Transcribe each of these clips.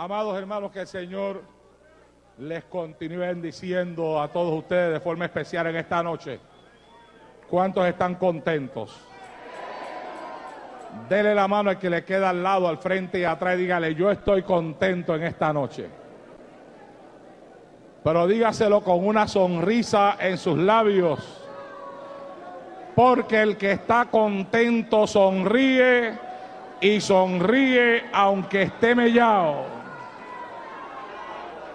Amados hermanos, que el Señor les continúe bendiciendo a todos ustedes de forma especial en esta noche. ¿Cuántos están contentos? Dele la mano al que le queda al lado, al frente y atrás y dígale: yo estoy contento en esta noche. Pero dígaselo con una sonrisa en sus labios, porque el que está contento sonríe y sonríe aunque esté mellado.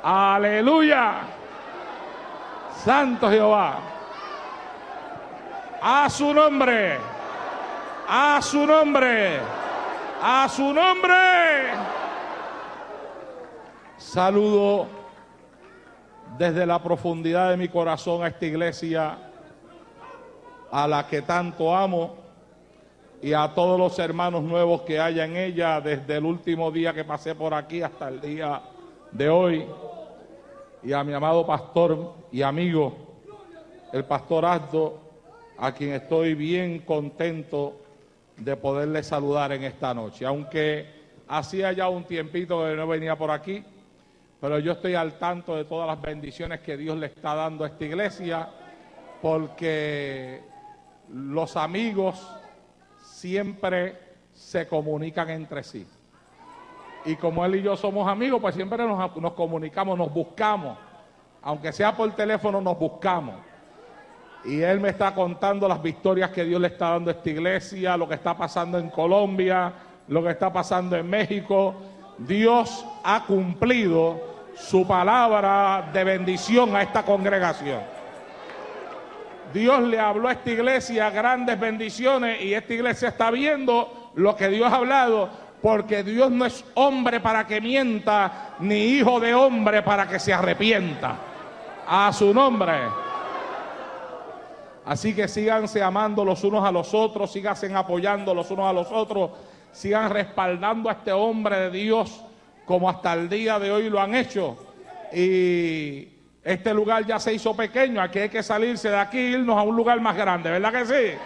Aleluya. Santo Jehová. A su nombre. A su nombre. A su nombre. Saludo desde la profundidad de mi corazón a esta iglesia, a la que tanto amo, y a todos los hermanos nuevos que haya en ella desde el último día que pasé por aquí hasta el día de hoy, y a mi amado pastor y amigo, el pastor Asdo, a quien estoy bien contento de poderle saludar en esta noche, aunque hacía ya un tiempito que no venía por aquí, pero yo estoy al tanto de todas las bendiciones que Dios le está dando a esta iglesia, porque los amigos siempre se comunican entre sí. Y como él y yo somos amigos, pues siempre nos comunicamos, nos buscamos. Aunque sea por teléfono, nos buscamos. Y él me está contando las victorias que Dios le está dando a esta iglesia, lo que está pasando en Colombia, lo que está pasando en México. Dios ha cumplido su palabra de bendición a esta congregación. Dios le habló a esta iglesia grandes bendiciones y esta iglesia está viendo lo que Dios ha hablado, porque Dios no es hombre para que mienta, ni hijo de hombre para que se arrepienta. A su nombre. Así que síganse amando los unos a los otros, síganse apoyando los unos a los otros, sigan respaldando a este hombre de Dios como hasta el día de hoy lo han hecho. Y este lugar ya se hizo pequeño, aquí hay que salirse de aquí e irnos a un lugar más grande, ¿verdad que sí?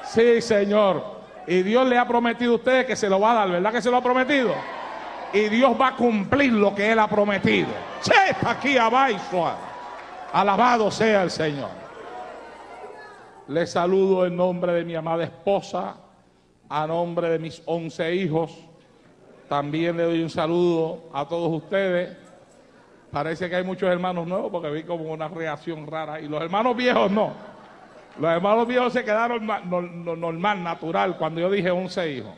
Sí, Señor. Y Dios le ha prometido a ustedes que se lo va a dar, ¿verdad que se lo ha prometido? Y Dios va a cumplir lo que Él ha prometido. Chepa aquí abajo. Alabado sea el Señor. Les saludo en nombre de mi amada esposa, a nombre de mis 11 hijos. También le doy un saludo a todos ustedes. Parece que hay muchos hermanos nuevos porque vi como una reacción rara. Y los hermanos viejos no. Los hermanos viejos se quedaron normal, natural, cuando yo dije 11 hijos.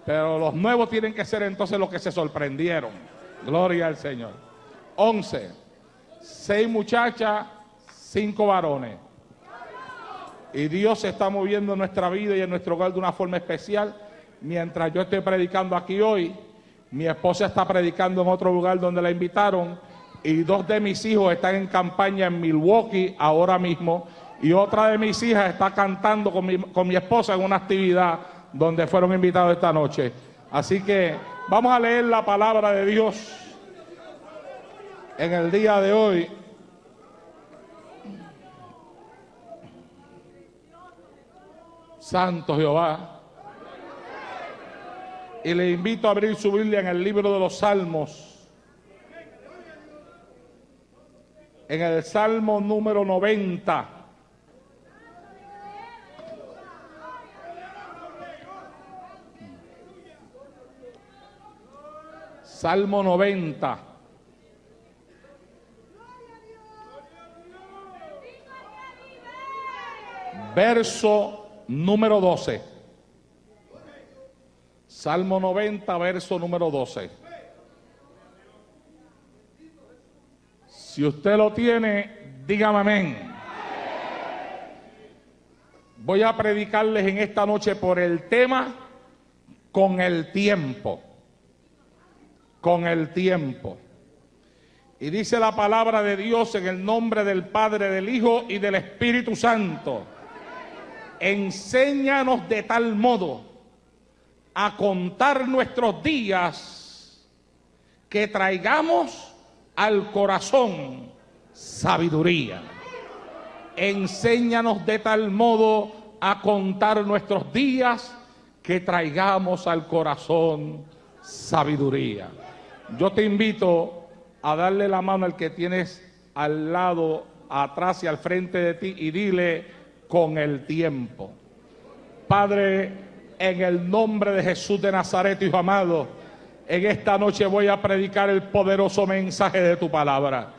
Pero los nuevos tienen que ser entonces los que se sorprendieron. Gloria al Señor. 11. 6 muchachas, 5 varones. Y Dios se está moviendo en nuestra vida y en nuestro hogar de una forma especial. Mientras yo estoy predicando aquí hoy, mi esposa está predicando en otro lugar donde la invitaron. Y 2 de mis hijos están en campaña en Milwaukee ahora mismo. Y otra de mis hijas está cantando con mi esposa en una actividad donde fueron invitados esta noche. Así que vamos a leer la palabra de Dios en el día de hoy. Santo Jehová. Y le invito a abrir su Biblia en el libro de los Salmos. En el Salmo número 90. Salmo 90. Verso número 12. Salmo 90, verso número 12. Si usted lo tiene, dígame amén. Voy a predicarles en esta noche por el tema con el tiempo. Con el tiempo. Y dice la palabra de Dios en el nombre del Padre, del Hijo y del Espíritu Santo. Enséñanos de tal modo a contar nuestros días que traigamos al corazón sabiduría. Enséñanos de tal modo a contar nuestros días que traigamos al corazón sabiduría. Yo te invito a darle la mano al que tienes al lado, atrás y al frente de ti y dile: con el tiempo. Padre, en el nombre de Jesús de Nazaret, Hijo amado, en esta noche voy a predicar el poderoso mensaje de tu palabra.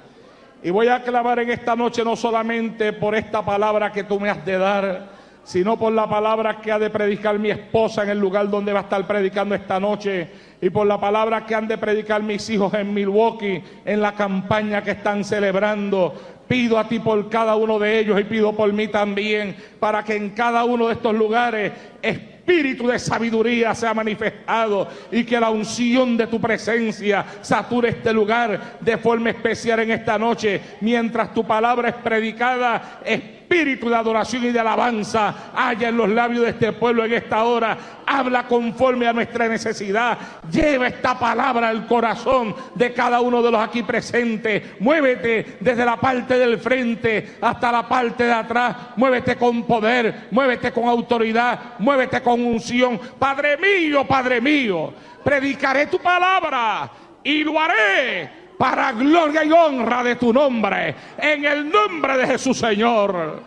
Y voy a clamar en esta noche no solamente por esta palabra que tú me has de dar, sino por la palabra que ha de predicar mi esposa en el lugar donde va a estar predicando esta noche, y por la palabra que han de predicar mis hijos en Milwaukee, en la campaña que están celebrando. Pido a ti por cada uno de ellos y pido por mí también, para que en cada uno de estos lugares espíritu de sabiduría sea manifestado y que la unción de tu presencia sature este lugar de forma especial en esta noche. Mientras tu palabra es predicada, espíritu de adoración y de alabanza haya en los labios de este pueblo en esta hora. Habla conforme a nuestra necesidad. Lleva esta palabra al corazón de cada uno de los aquí presentes. Muévete desde la parte del frente hasta la parte de atrás. Muévete con poder, muévete con autoridad, muévete con unción. Padre mío, predicaré tu palabra y lo haré para gloria y honra de tu nombre, en el nombre de Jesús, Señor.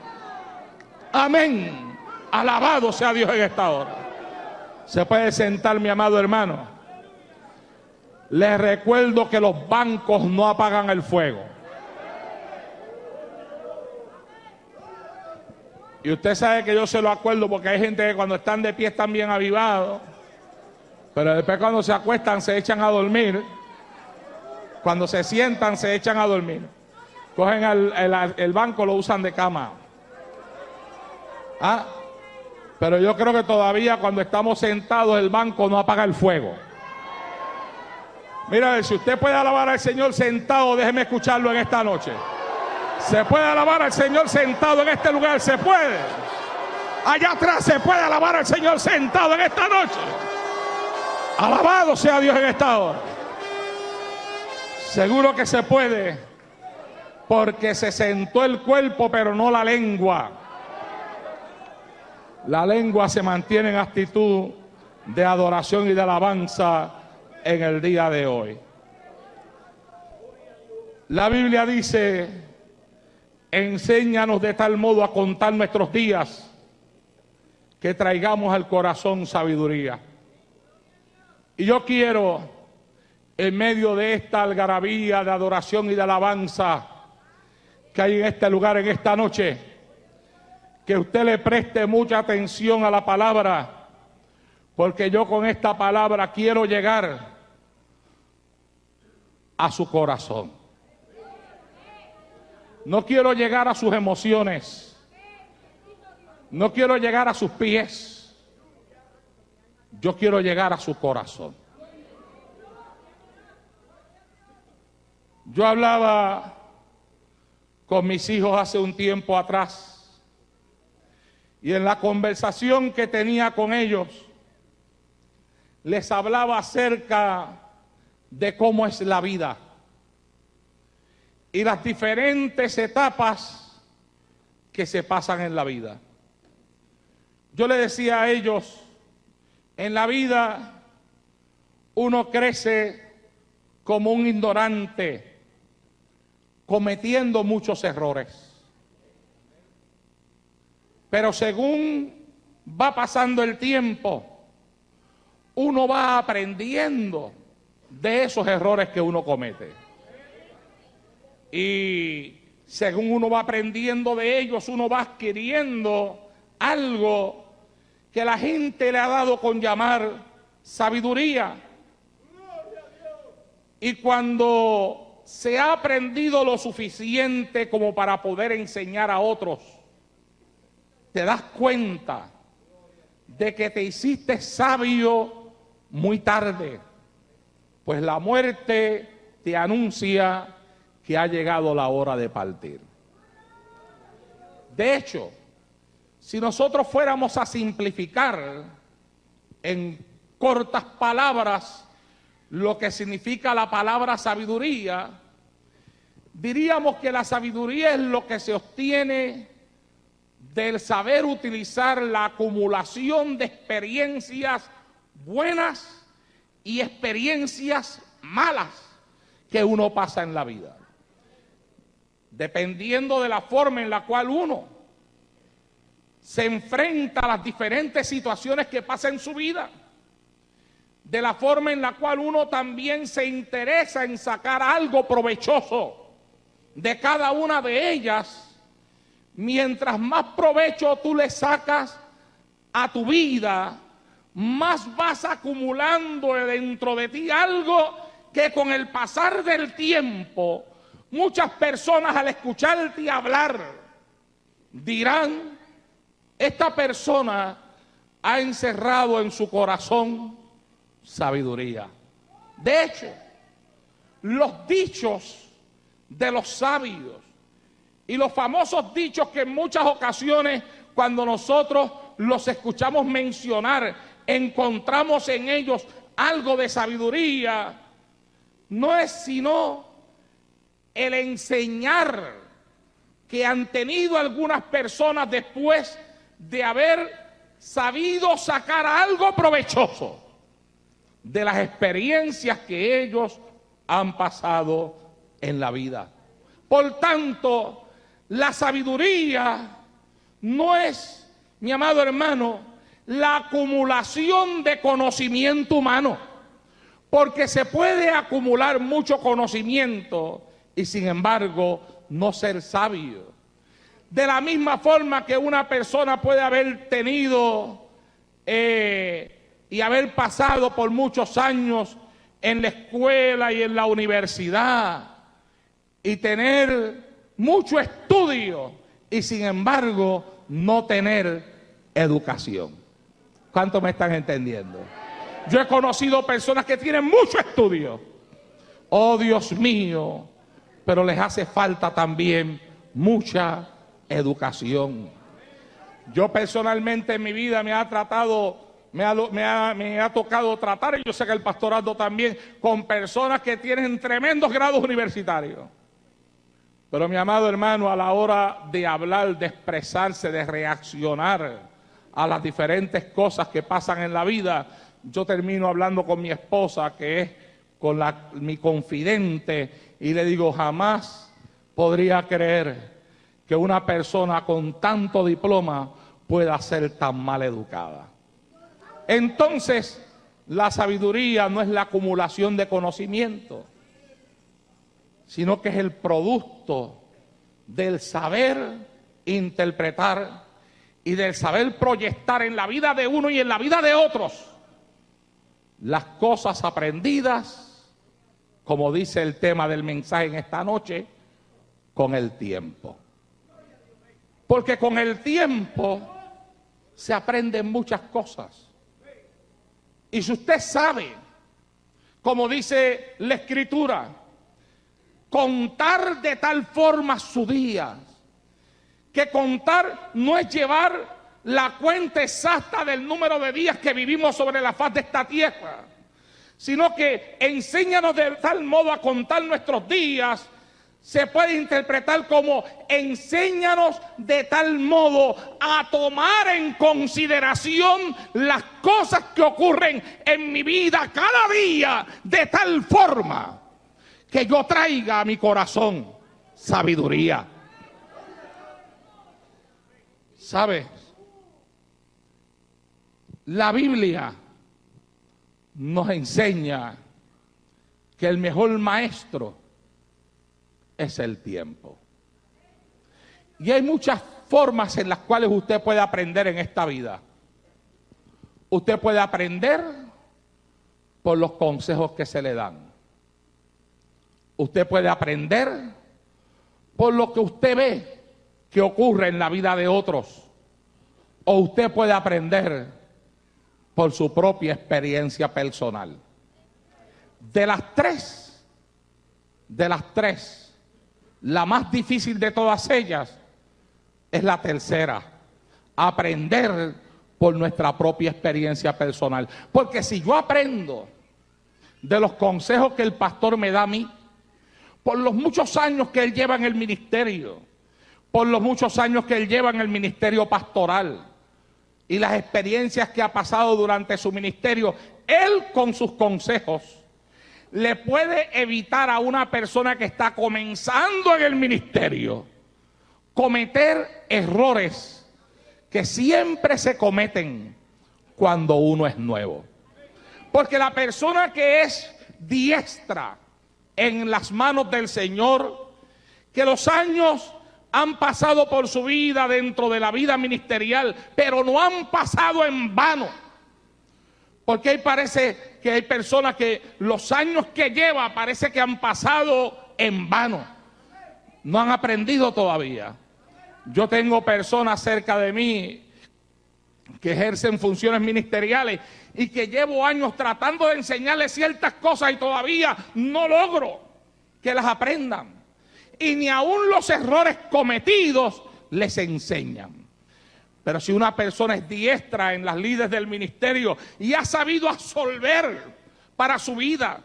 Amén. Alabado sea Dios en esta hora. Se puede sentar, mi amado hermano. Les recuerdo que los bancos no apagan el fuego. Y usted sabe que yo se lo acuerdo porque hay gente que cuando están de pie están bien avivados, pero después cuando se acuestan se echan a dormir. Cuando se sientan se echan a dormir. Cogen el banco, lo usan de cama. Pero yo creo que todavía cuando estamos sentados el banco no apaga el fuego. Mira, si usted puede alabar al Señor sentado, déjeme escucharlo en esta noche. Se puede alabar al Señor sentado en este lugar, se puede. Allá atrás se puede alabar al Señor sentado en esta noche. Alabado sea Dios en esta hora. Seguro que se puede, porque se sentó el cuerpo pero no la lengua. La lengua se mantiene en actitud de adoración y de alabanza en el día de hoy. La Biblia dice: enséñanos de tal modo a contar nuestros días que traigamos al corazón sabiduría. Y yo quiero, en medio de esta algarabía de adoración y de alabanza que hay en este lugar, en esta noche, que usted le preste mucha atención a la palabra, porque yo con esta palabra quiero llegar a su corazón. No quiero llegar a sus emociones, no quiero llegar a sus pies, yo quiero llegar a su corazón. Yo hablaba con mis hijos hace un tiempo atrás, y en la conversación que tenía con ellos, les hablaba acerca de cómo es la vida y las diferentes etapas que se pasan en la vida. Yo les decía a ellos: en la vida uno crece como un ignorante, cometiendo muchos errores. Pero según va pasando el tiempo, uno va aprendiendo de esos errores que uno comete. Y según uno va aprendiendo de ellos, uno va adquiriendo algo que la gente le ha dado con llamar sabiduría. Y cuando se ha aprendido lo suficiente como para poder enseñar a otros, te das cuenta de que te hiciste sabio muy tarde, pues la muerte te anuncia que ha llegado la hora de partir. De hecho, si nosotros fuéramos a simplificar en cortas palabras lo que significa la palabra sabiduría, diríamos que la sabiduría es lo que se obtiene del saber utilizar la acumulación de experiencias buenas y experiencias malas que uno pasa en la vida. Dependiendo de la forma en la cual uno se enfrenta a las diferentes situaciones que pasan en su vida, de la forma en la cual uno también se interesa en sacar algo provechoso de cada una de ellas, mientras más provecho tú le sacas a tu vida, más vas acumulando dentro de ti algo que con el pasar del tiempo, muchas personas al escucharte hablar dirán: esta persona ha encerrado en su corazón sabiduría. De hecho, los dichos de los sabios y los famosos dichos que en muchas ocasiones, cuando nosotros los escuchamos mencionar, encontramos en ellos algo de sabiduría, no es sino el enseñar que han tenido algunas personas después de haber sabido sacar algo provechoso de las experiencias que ellos han pasado en la vida. Por tanto, la sabiduría no es, mi amado hermano, la acumulación de conocimiento humano, porque se puede acumular mucho conocimiento y sin embargo no ser sabio. De la misma forma que una persona puede haber tenido y haber pasado por muchos años en la escuela y en la universidad y tener mucho estudio y sin embargo no tener educación. ¿Cuántos me están entendiendo? Yo he conocido personas que tienen mucho estudio, oh Dios mío, pero les hace falta también mucha educación. Yo personalmente en mi vida me ha tocado tratar, y yo sé que el pastor Aldo también, con personas que tienen tremendos grados universitarios. Pero mi amado hermano, a la hora de hablar, de expresarse, de reaccionar a las diferentes cosas que pasan en la vida, yo termino hablando con mi esposa, que es mi confidente, y le digo: jamás podría creer que una persona con tanto diploma pueda ser tan mal educada. Entonces, la sabiduría no es la acumulación de conocimiento, sino que es el producto del saber interpretar y del saber proyectar en la vida de uno y en la vida de otros las cosas aprendidas, como dice el tema del mensaje en esta noche, con el tiempo. Porque con el tiempo se aprenden muchas cosas. Y si usted sabe, como dice la Escritura, contar de tal forma su día, que contar no es llevar la cuenta exacta del número de días que vivimos sobre la faz de esta tierra, sino que enséñanos de tal modo a contar nuestros días. Se puede interpretar como: enséñanos de tal modo a tomar en consideración las cosas que ocurren en mi vida cada día, de tal forma que yo traiga a mi corazón sabiduría. ¿Sabes? La Biblia nos enseña que el mejor maestro es el tiempo. Y hay muchas formas en las cuales usted puede aprender en esta vida. Usted puede aprender por los consejos que se le dan. Usted puede aprender por lo que usted ve que ocurre en la vida de otros. O usted puede aprender por su propia experiencia personal. De las tres, la más difícil de todas ellas es la tercera: aprender por nuestra propia experiencia personal. Porque si yo aprendo de los consejos que el pastor me da a mí, por los muchos años que él lleva en el ministerio, por los muchos años que él lleva en el ministerio pastoral y las experiencias que ha pasado durante su ministerio, él con sus consejos le puede evitar a una persona que está comenzando en el ministerio cometer errores que siempre se cometen cuando uno es nuevo. Porque la persona que es diestra en las manos del Señor, que los años han pasado por su vida dentro de la vida ministerial, pero no han pasado en vano. Porque ahí parece que hay personas que los años que lleva parece que han pasado en vano. No han aprendido todavía. Yo tengo personas cerca de mí que ejercen funciones ministeriales y que llevo años tratando de enseñarles ciertas cosas y todavía no logro que las aprendan. Y ni aún los errores cometidos les enseñan. Pero si una persona es diestra en las lides del ministerio y ha sabido absolver para su vida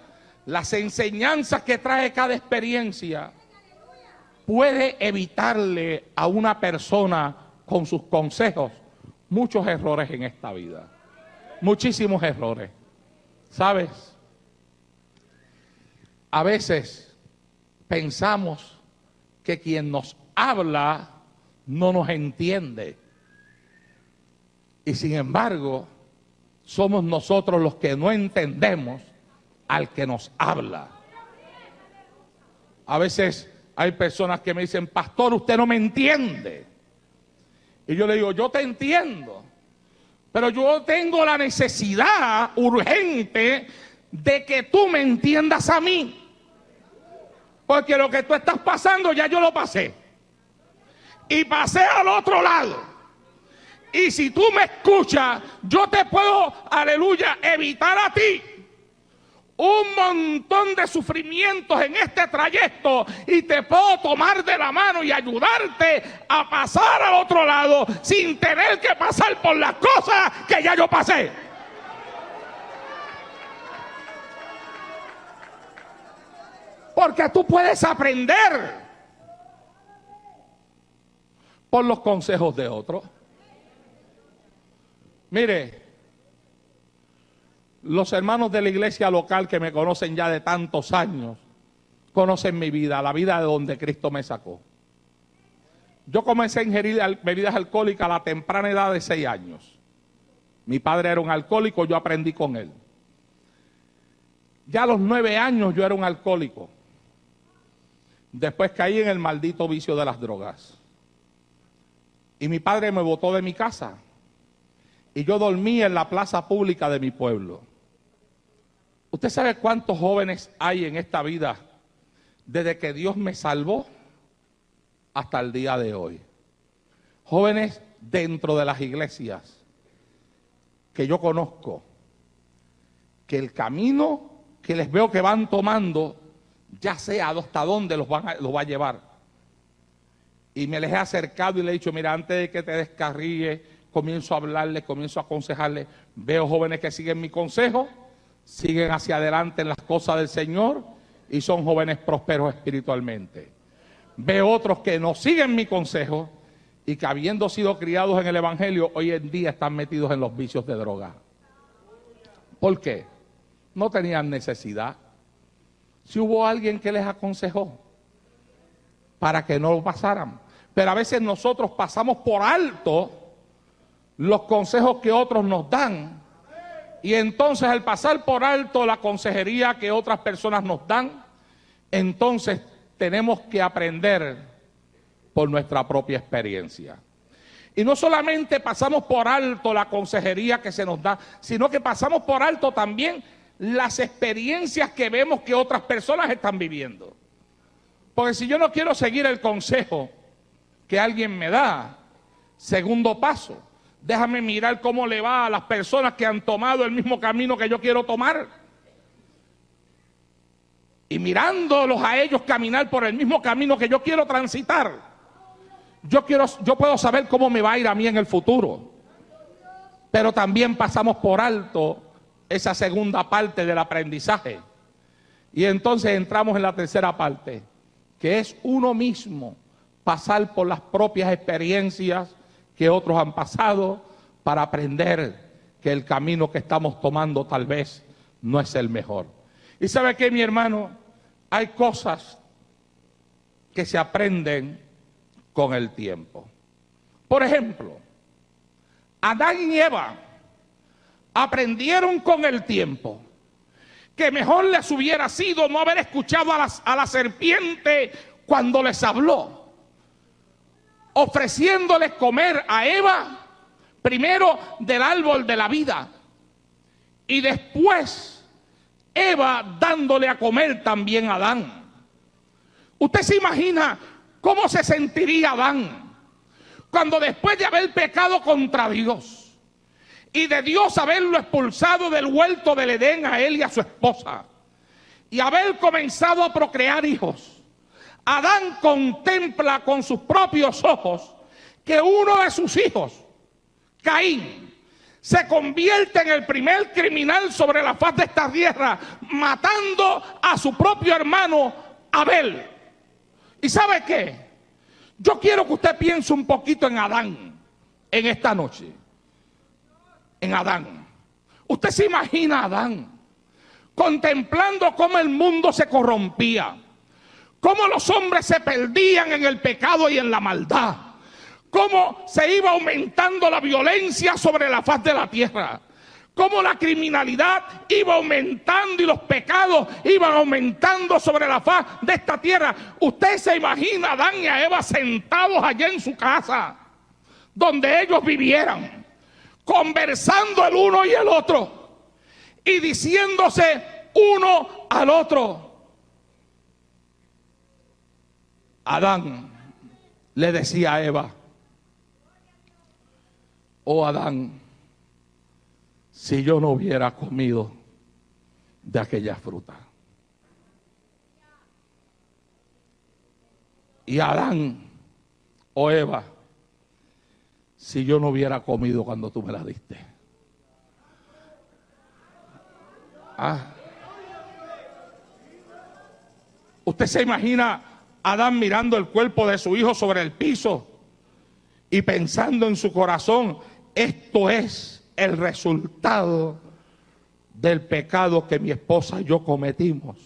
las enseñanzas que trae cada experiencia, puede evitarle a una persona con sus consejos muchos errores en esta vida. Muchísimos errores. ¿Sabes? A veces pensamos que quien nos habla no nos entiende. Y sin embargo, somos nosotros los que no entendemos al que nos habla. A veces hay personas que me dicen, pastor, usted no me entiende. Y yo le digo, yo te entiendo, pero yo tengo la necesidad urgente de que tú me entiendas a mí. Porque lo que tú estás pasando ya yo lo pasé. Y pasé al otro lado. Y si tú me escuchas, yo te puedo, aleluya, evitar a ti un montón de sufrimientos en este trayecto y te puedo tomar de la mano y ayudarte a pasar al otro lado sin tener que pasar por las cosas que ya yo pasé. Porque tú puedes aprender por los consejos de otros. Mire, los hermanos de la iglesia local que me conocen ya de tantos años, conocen mi vida, la vida de donde Cristo me sacó. Yo comencé a ingerir bebidas alcohólicas a la temprana edad de 6 años. Mi padre era un alcohólico, yo aprendí con él. Ya a los 9 años yo era un alcohólico. Después caí en el maldito vicio de las drogas. Y mi padre me botó de mi casa. Y yo dormí en la plaza pública de mi pueblo. ¿Usted sabe cuántos jóvenes hay en esta vida desde que Dios me salvó hasta el día de hoy? Jóvenes dentro de las iglesias que yo conozco, que el camino que les veo que van tomando, ya sea hasta dónde los va a llevar. Y me les he acercado y le he dicho, mira, antes de que te descarríes, comienzo a hablarles, comienzo a aconsejarles. Veo jóvenes que siguen mi consejo, siguen hacia adelante en las cosas del Señor y son jóvenes prósperos espiritualmente. Veo otros que no siguen mi consejo y que habiendo sido criados en el Evangelio, hoy en día están metidos en los vicios de droga. ¿Por qué? No tenían necesidad. Si hubo alguien que les aconsejó para que no lo pasaran. Pero a veces nosotros pasamos por alto los consejos que otros nos dan, y entonces al pasar por alto la consejería que otras personas nos dan, entonces tenemos que aprender por nuestra propia experiencia. Y no solamente pasamos por alto la consejería que se nos da, sino que pasamos por alto también las experiencias que vemos que otras personas están viviendo. Porque si yo no quiero seguir el consejo que alguien me da, segundo paso, déjame mirar cómo le va a las personas que han tomado el mismo camino que yo quiero tomar. Y mirándolos a ellos caminar por el mismo camino que yo quiero transitar, yo puedo saber cómo me va a ir a mí en el futuro. Pero también pasamos por alto esa segunda parte del aprendizaje. Y entonces entramos en la tercera parte, que es uno mismo pasar por las propias experiencias que otros han pasado para aprender que el camino que estamos tomando tal vez no es el mejor. Y sabe que, mi hermano, hay cosas que se aprenden con el tiempo. Por ejemplo, Adán y Eva aprendieron con el tiempo que mejor les hubiera sido no haber escuchado a la serpiente cuando les habló, ofreciéndoles comer a Eva primero del árbol de la vida y después Eva dándole a comer también a Adán. ¿Usted se imagina cómo se sentiría Adán cuando después de haber pecado contra Dios y de Dios haberlo expulsado del huerto del Edén a él y a su esposa y haber comenzado a procrear hijos? Adán contempla con sus propios ojos que uno de sus hijos, Caín, se convierte en el primer criminal sobre la faz de esta tierra, matando a su propio hermano Abel. ¿Y sabe qué? Yo quiero que usted piense un poquito en Adán en esta noche. En Adán. Usted se imagina a Adán contemplando cómo el mundo se corrompía, cómo los hombres se perdían en el pecado y en la maldad, cómo se iba aumentando la violencia sobre la faz de la tierra, cómo la criminalidad iba aumentando y los pecados iban aumentando sobre la faz de esta tierra. Usted se imagina a Adán y a Eva sentados allá en su casa, donde ellos vivieran, conversando el uno y el otro, y diciéndose uno al otro. Adán le decía a Eva: oh Adán, si yo no hubiera comido de aquella fruta. Y Adán, oh Eva, si yo no hubiera comido cuando tú me la diste. Usted se imagina a Adán mirando el cuerpo de su hijo sobre el piso y pensando en su corazón: esto es el resultado del pecado que mi esposa y yo cometimos.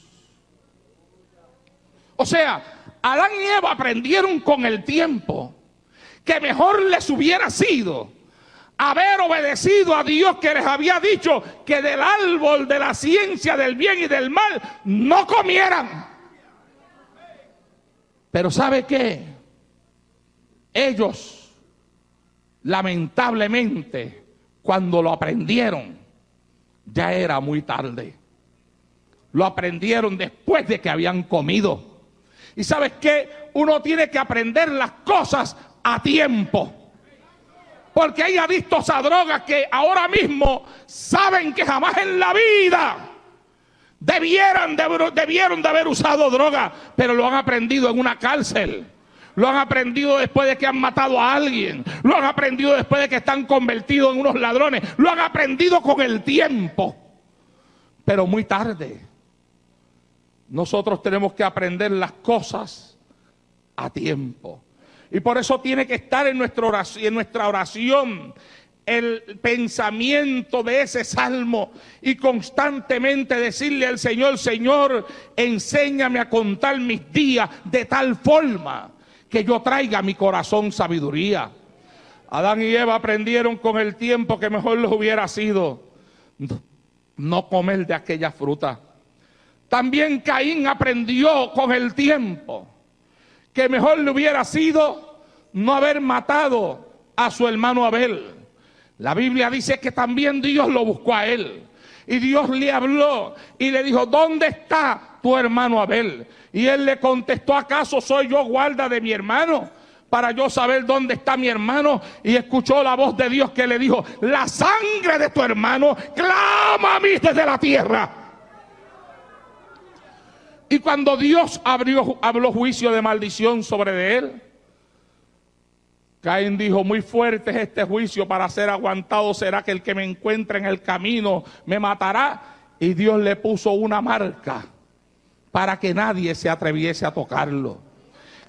O sea, Adán y Eva aprendieron con el tiempo que mejor les hubiera sido haber obedecido a Dios, que les había dicho que del árbol de la ciencia del bien y del mal no comieran. Pero ¿sabe qué? Ellos, lamentablemente, cuando lo aprendieron, ya era muy tarde. Lo aprendieron después de que habían comido. ¿Y sabes qué? Uno tiene que aprender las cosas a tiempo. Porque hay adictos a drogas que ahora mismo saben que jamás en la vida debieron de haber usado droga, pero lo han aprendido en una cárcel. Lo han aprendido después de que han matado a alguien. Lo han aprendido después de que están convertidos en unos ladrones. Lo han aprendido con el tiempo, pero muy tarde. Nosotros tenemos que aprender las cosas a tiempo. Y por eso tiene que estar en nuestra oración el pensamiento de ese salmo y constantemente decirle al Señor: Señor, enséñame a contar mis días de tal forma que yo traiga a mi corazón sabiduría. Adán y Eva aprendieron con el tiempo que mejor les hubiera sido no comer de aquella fruta. También Caín aprendió con el tiempo que mejor le hubiera sido no haber matado a su hermano Abel. La Biblia dice que también Dios lo buscó a él. Y Dios le habló y le dijo: ¿dónde está tu hermano Abel? Y él le contestó: ¿acaso soy yo guarda de mi hermano para yo saber dónde está mi hermano? Y escuchó la voz de Dios que le dijo: la sangre de tu hermano clama a mí desde la tierra. Y cuando Dios habló juicio de maldición sobre de él, Caín dijo: muy fuerte es este juicio, para ser aguantado será que el que me encuentre en el camino me matará. Y Dios le puso una marca para que nadie se atreviese a tocarlo.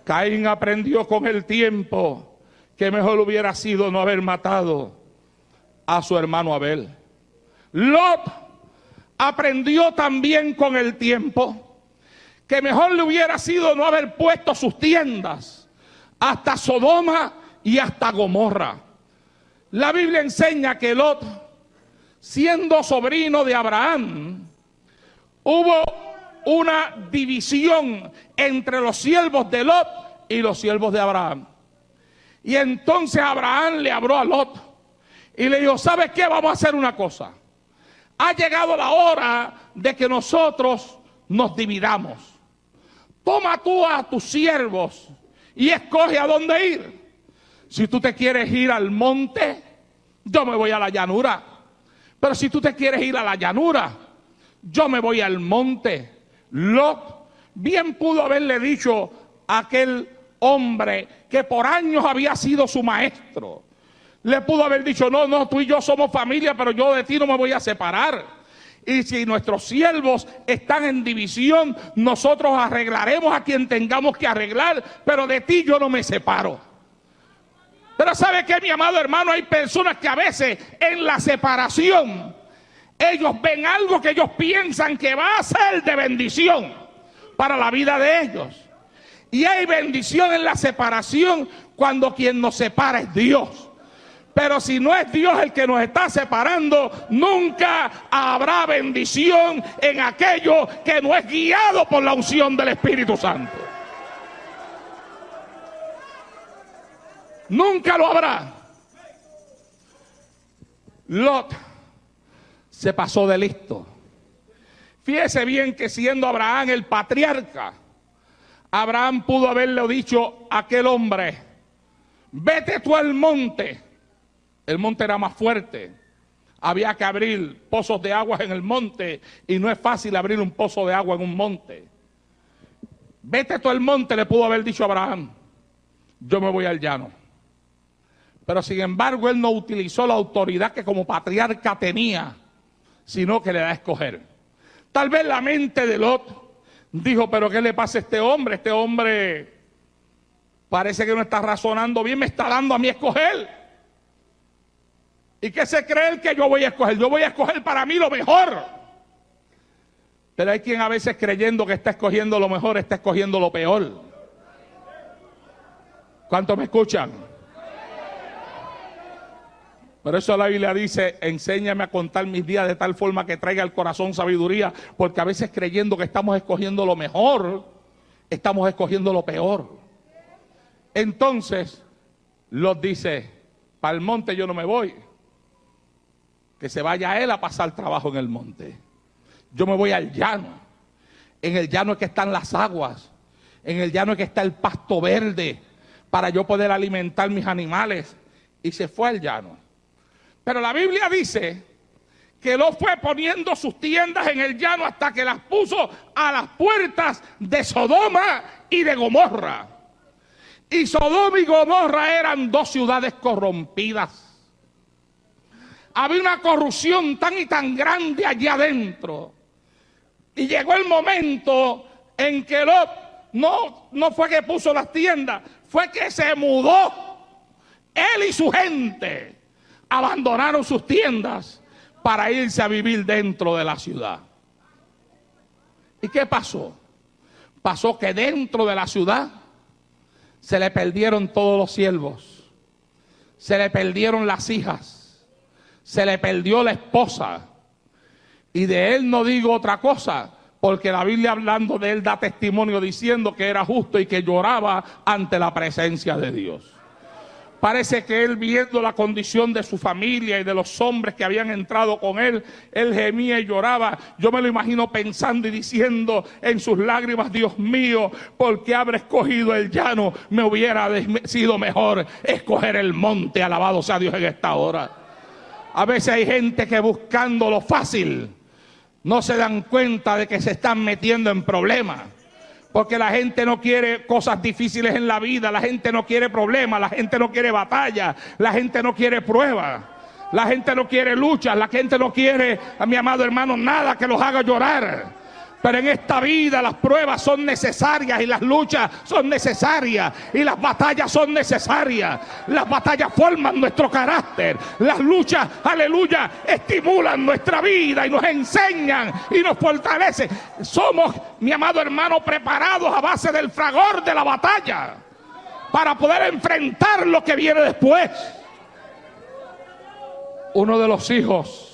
Caín aprendió con el tiempo que mejor hubiera sido no haber matado a su hermano Abel. Lot aprendió también con el tiempo que mejor le hubiera sido no haber puesto sus tiendas hasta Sodoma y hasta Gomorra. La Biblia enseña que Lot, siendo sobrino de Abraham, hubo una división entre los siervos de Lot y los siervos de Abraham. Y entonces Abraham le habló a Lot y le dijo: ¿sabes qué? Vamos a hacer una cosa. Ha llegado la hora de que nosotros nos dividamos. Toma tú a tus siervos y escoge a dónde ir. Si tú te quieres ir al monte, yo me voy a la llanura. Pero si tú te quieres ir a la llanura, yo me voy al monte. Lot bien pudo haberle dicho a aquel hombre que por años había sido su maestro. Le pudo haber dicho: no, tú y yo somos familia, pero yo de ti no me voy a separar. Y si nuestros siervos están en división, nosotros arreglaremos a quien tengamos que arreglar, pero de ti yo no me separo. Pero ¿sabe qué, mi amado hermano? Hay personas que a veces en la separación ellos ven algo que ellos piensan que va a ser de bendición para la vida de ellos. Y hay bendición en la separación cuando quien nos separa es Dios. Pero si no es Dios el que nos está separando, nunca habrá bendición en aquello que no es guiado por la unción del Espíritu Santo. Nunca lo habrá. Lot se pasó de listo. Fíjese bien que siendo Abraham el patriarca, Abraham pudo haberle dicho a aquel hombre: vete tú al monte. El monte era más fuerte. Había que abrir pozos de agua en el monte y no es fácil abrir un pozo de agua en un monte. Vete tú al monte, le pudo haber dicho a Abraham. Yo me voy al llano. Pero sin embargo él no utilizó la autoridad que como patriarca tenía, sino que le da a escoger. Tal vez la mente de Lot dijo: pero ¿qué le pasa a este hombre? Este hombre parece que no está razonando bien, me está dando a mí a escoger. ¿Y qué se cree él que yo voy a escoger? Yo voy a escoger para mí lo mejor. Pero hay quien a veces creyendo que está escogiendo lo mejor, está escogiendo lo peor. ¿Cuántos me escuchan? Por eso la Biblia dice: enséñame a contar mis días de tal forma que traiga al corazón sabiduría. Porque a veces creyendo que estamos escogiendo lo mejor, estamos escogiendo lo peor. Entonces, Lot dice: para el monte yo no me voy. Que se vaya él a pasar trabajo en el monte. Yo me voy al llano. En el llano es que están las aguas. En el llano es que está el pasto verde para yo poder alimentar mis animales. Y se fue al llano. Pero la Biblia dice que Lot fue poniendo sus tiendas en el llano hasta que las puso a las puertas de Sodoma y de Gomorra. Y Sodoma y Gomorra eran dos ciudades corrompidas. Había una corrupción tan y tan grande allá adentro. Y llegó el momento en que Lot no fue que puso las tiendas, fue que se mudó. Él y su gente abandonaron sus tiendas para irse a vivir dentro de la ciudad. ¿Y qué pasó? Pasó que dentro de la ciudad se le perdieron todos los siervos, se le perdieron las hijas, se le perdió la esposa. Y de él no digo otra cosa, porque la Biblia hablando de él da testimonio diciendo que era justo y que lloraba ante la presencia de Dios. Parece que él, viendo la condición de su familia y de los hombres que habían entrado con él, él gemía y lloraba. Yo me lo imagino pensando y diciendo en sus lágrimas: Dios mío, ¿por qué habré escogido el llano? Me hubiera sido mejor escoger el monte. Alabado sea Dios en esta hora. A veces hay gente que buscando lo fácil no se dan cuenta de que se están metiendo en problemas. Porque la gente no quiere cosas difíciles en la vida, la gente no quiere problemas, la gente no quiere batalla, la gente no quiere pruebas, la gente no quiere luchas, la gente no quiere, a mi amado hermano, nada que los haga llorar. Pero en esta vida las pruebas son necesarias y las luchas son necesarias y las batallas son necesarias. Las batallas forman nuestro carácter. Las luchas, aleluya, estimulan nuestra vida y nos enseñan y nos fortalecen. Somos, mi amado hermano, preparados a base del fragor de la batalla para poder enfrentar lo que viene después. Uno de los hijos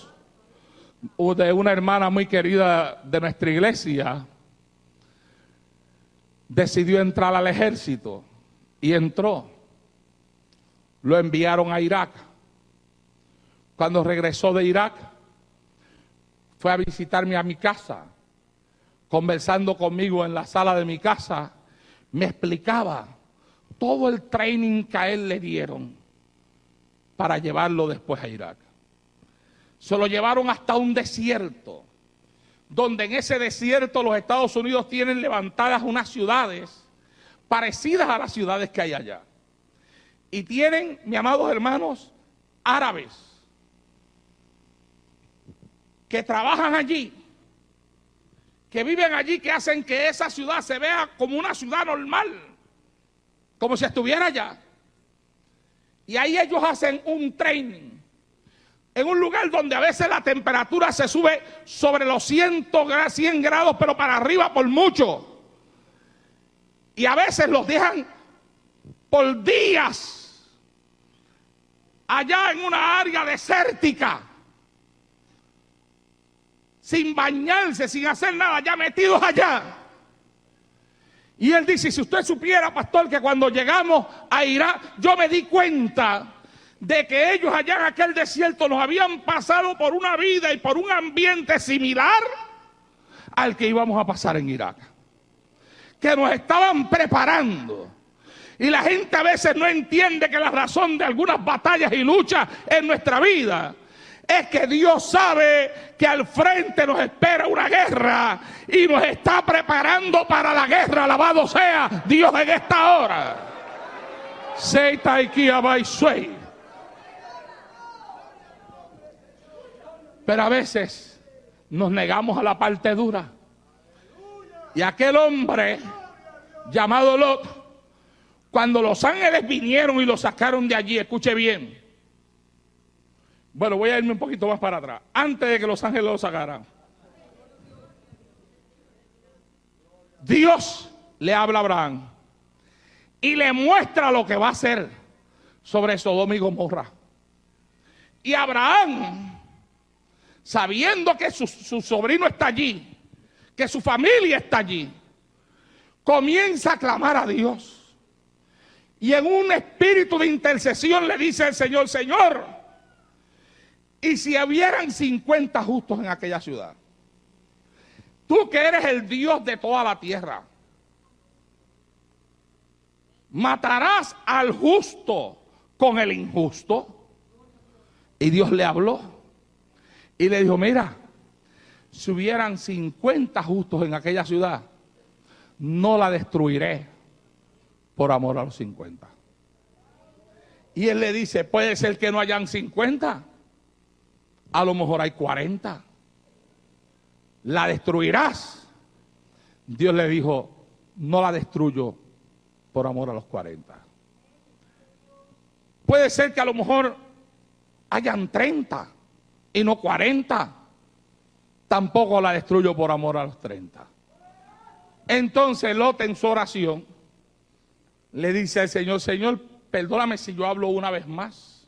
de una hermana muy querida de nuestra iglesia decidió entrar al ejército y entró. Lo enviaron a Irak. Cuando regresó de Irak, fue a visitarme a mi casa. Conversando conmigo en la sala de mi casa, me explicaba todo el training que a él le dieron para llevarlo después a Irak. Se lo llevaron hasta un desierto, donde en ese desierto los Estados Unidos tienen levantadas unas ciudades parecidas a las ciudades que hay allá. Y tienen, mis amados hermanos, árabes que trabajan allí, que viven allí, que hacen que esa ciudad se vea como una ciudad normal, como si estuviera allá. Y ahí ellos hacen un training en un lugar donde a veces la temperatura se sube sobre los 100 grados, pero para arriba por mucho. Y a veces los dejan por días allá en una área desértica, sin bañarse, sin hacer nada, ya metidos allá. Y él dice, si usted supiera, pastor, que cuando llegamos a Irak, yo me di cuenta de que ellos allá en aquel desierto nos habían pasado por una vida y por un ambiente similar al que íbamos a pasar en Irak. Que nos estaban preparando. Y la gente a veces no entiende que la razón de algunas batallas y luchas en nuestra vida es que Dios sabe que al frente nos espera una guerra y nos está preparando para la guerra. Alabado sea Dios en esta hora. Pero a veces nos negamos a la parte dura. Y aquel hombre llamado Lot, cuando los ángeles vinieron y lo sacaron de allí, escuche bien. Bueno, voy a irme un poquito más para atrás. Antes de que los ángeles lo sacaran, Dios le habla a Abraham y le muestra lo que va a hacer sobre Sodoma y Gomorra. Y Abraham, sabiendo que su sobrino está allí, que su familia está allí, comienza a clamar a Dios. Y en un espíritu de intercesión le dice al Señor, Señor, ¿y si hubieran 50 justos en aquella ciudad? Tú que eres el Dios de toda la tierra, ¿matarás al justo con el injusto? Y Dios le habló. Y le dijo, mira, si hubieran 50 justos en aquella ciudad, no la destruiré por amor a los 50. Y él le dice, puede ser que no hayan 50, a lo mejor hay 40. ¿La destruirás? Dios le dijo, no la destruyo por amor a los 40. Puede ser que a lo mejor hayan 30 y no 40, tampoco la destruyo por amor a los 30. Entonces Lot en su oración le dice al Señor, Señor, perdóname si yo hablo una vez más.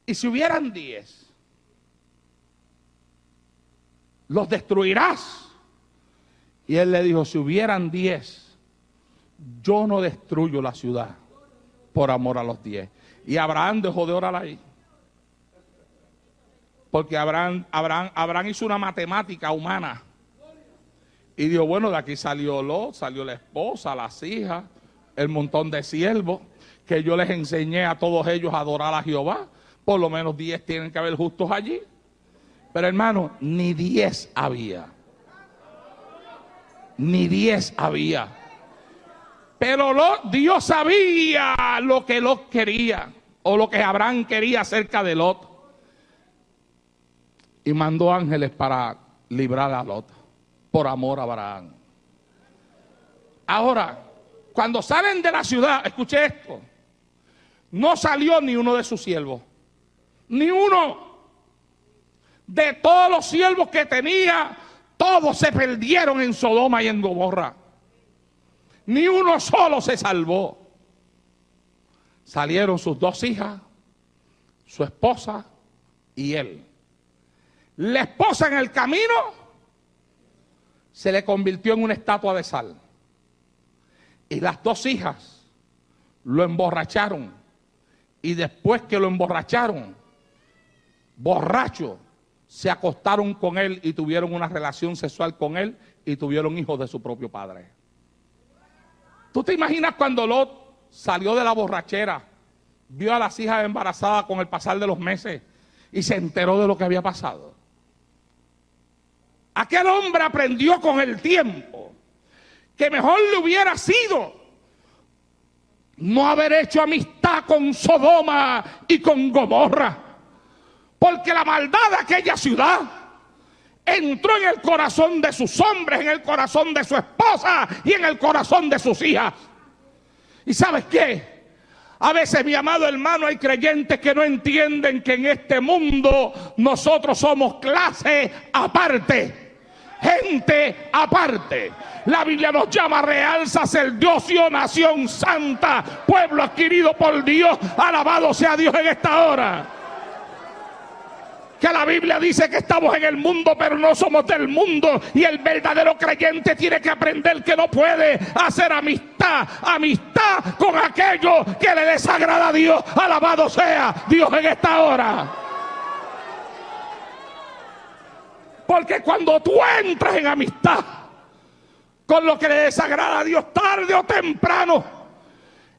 Y si hubieran 10, ¿los destruirás? Y él le dijo, si hubieran 10, yo no destruyo la ciudad por amor a los 10. Y Abraham dejó de orar ahí. Porque Abraham hizo una matemática humana. Y dijo, bueno, de aquí salió Lot, salió la esposa, las hijas, el montón de siervos, que yo les enseñé a todos ellos a adorar a Jehová. Por lo menos 10 tienen que haber justos allí. Pero hermano, ni 10 había. Ni 10 había. Pero Dios sabía lo que Lot quería, o lo que Abraham quería acerca de Lot. Y mandó ángeles para librar a Lot por amor a Abraham. Ahora, cuando salen de la ciudad, escuche esto, no salió ni uno de sus siervos, ni uno. De todos los siervos que tenía, todos se perdieron en Sodoma y en Gomorra. Ni uno solo se salvó. Salieron sus dos hijas, su esposa y él. La esposa en el camino se le convirtió en una estatua de sal. Y las dos hijas lo emborracharon. Y después que lo emborracharon, borracho, se acostaron con él y tuvieron una relación sexual con él y tuvieron hijos de su propio padre. ¿Tú te imaginas cuando Lot salió de la borrachera, vio a las hijas embarazadas con el pasar de los meses y se enteró de lo que había pasado? Aquel hombre aprendió con el tiempo que mejor le hubiera sido no haber hecho amistad con Sodoma y con Gomorra, porque la maldad de aquella ciudad entró en el corazón de sus hombres, en el corazón de su esposa y en el corazón de sus hijas. ¿Y sabes qué? A veces, mi amado hermano, hay creyentes que no entienden que en este mundo nosotros somos clase aparte, gente aparte. La Biblia nos llama real sacerdocio, nación santa, pueblo adquirido por Dios. Alabado sea Dios en esta hora. Que la Biblia dice que estamos en el mundo, pero no somos del mundo. Y el verdadero creyente tiene que aprender que no puede hacer amistad con aquello que le desagrada a Dios. Alabado sea Dios en esta hora. Porque cuando tú entras en amistad con lo que le desagrada a Dios, tarde o temprano,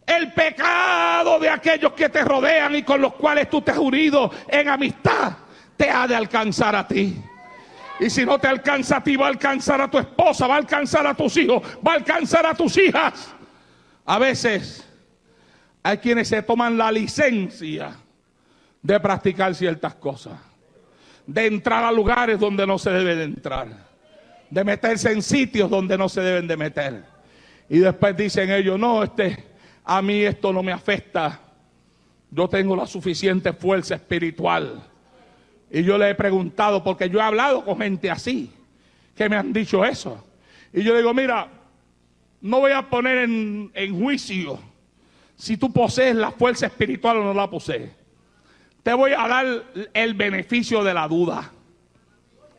el pecado de aquellos que te rodean y con los cuales tú te has unido en amistad, te ha de alcanzar a ti. Y si no te alcanza a ti, va a alcanzar a tu esposa, va a alcanzar a tus hijos, va a alcanzar a tus hijas. A veces hay quienes se toman la licencia de practicar ciertas cosas, de entrar a lugares donde no se debe de entrar, de meterse en sitios donde no se deben de meter. Y después dicen ellos, no, a mí esto no me afecta, yo tengo la suficiente fuerza espiritual. Y yo le he preguntado, porque yo he hablado con gente así, que me han dicho eso. Y yo le digo, mira, no voy a poner en juicio si tú posees la fuerza espiritual o no la posees. Te voy a dar el beneficio de la duda.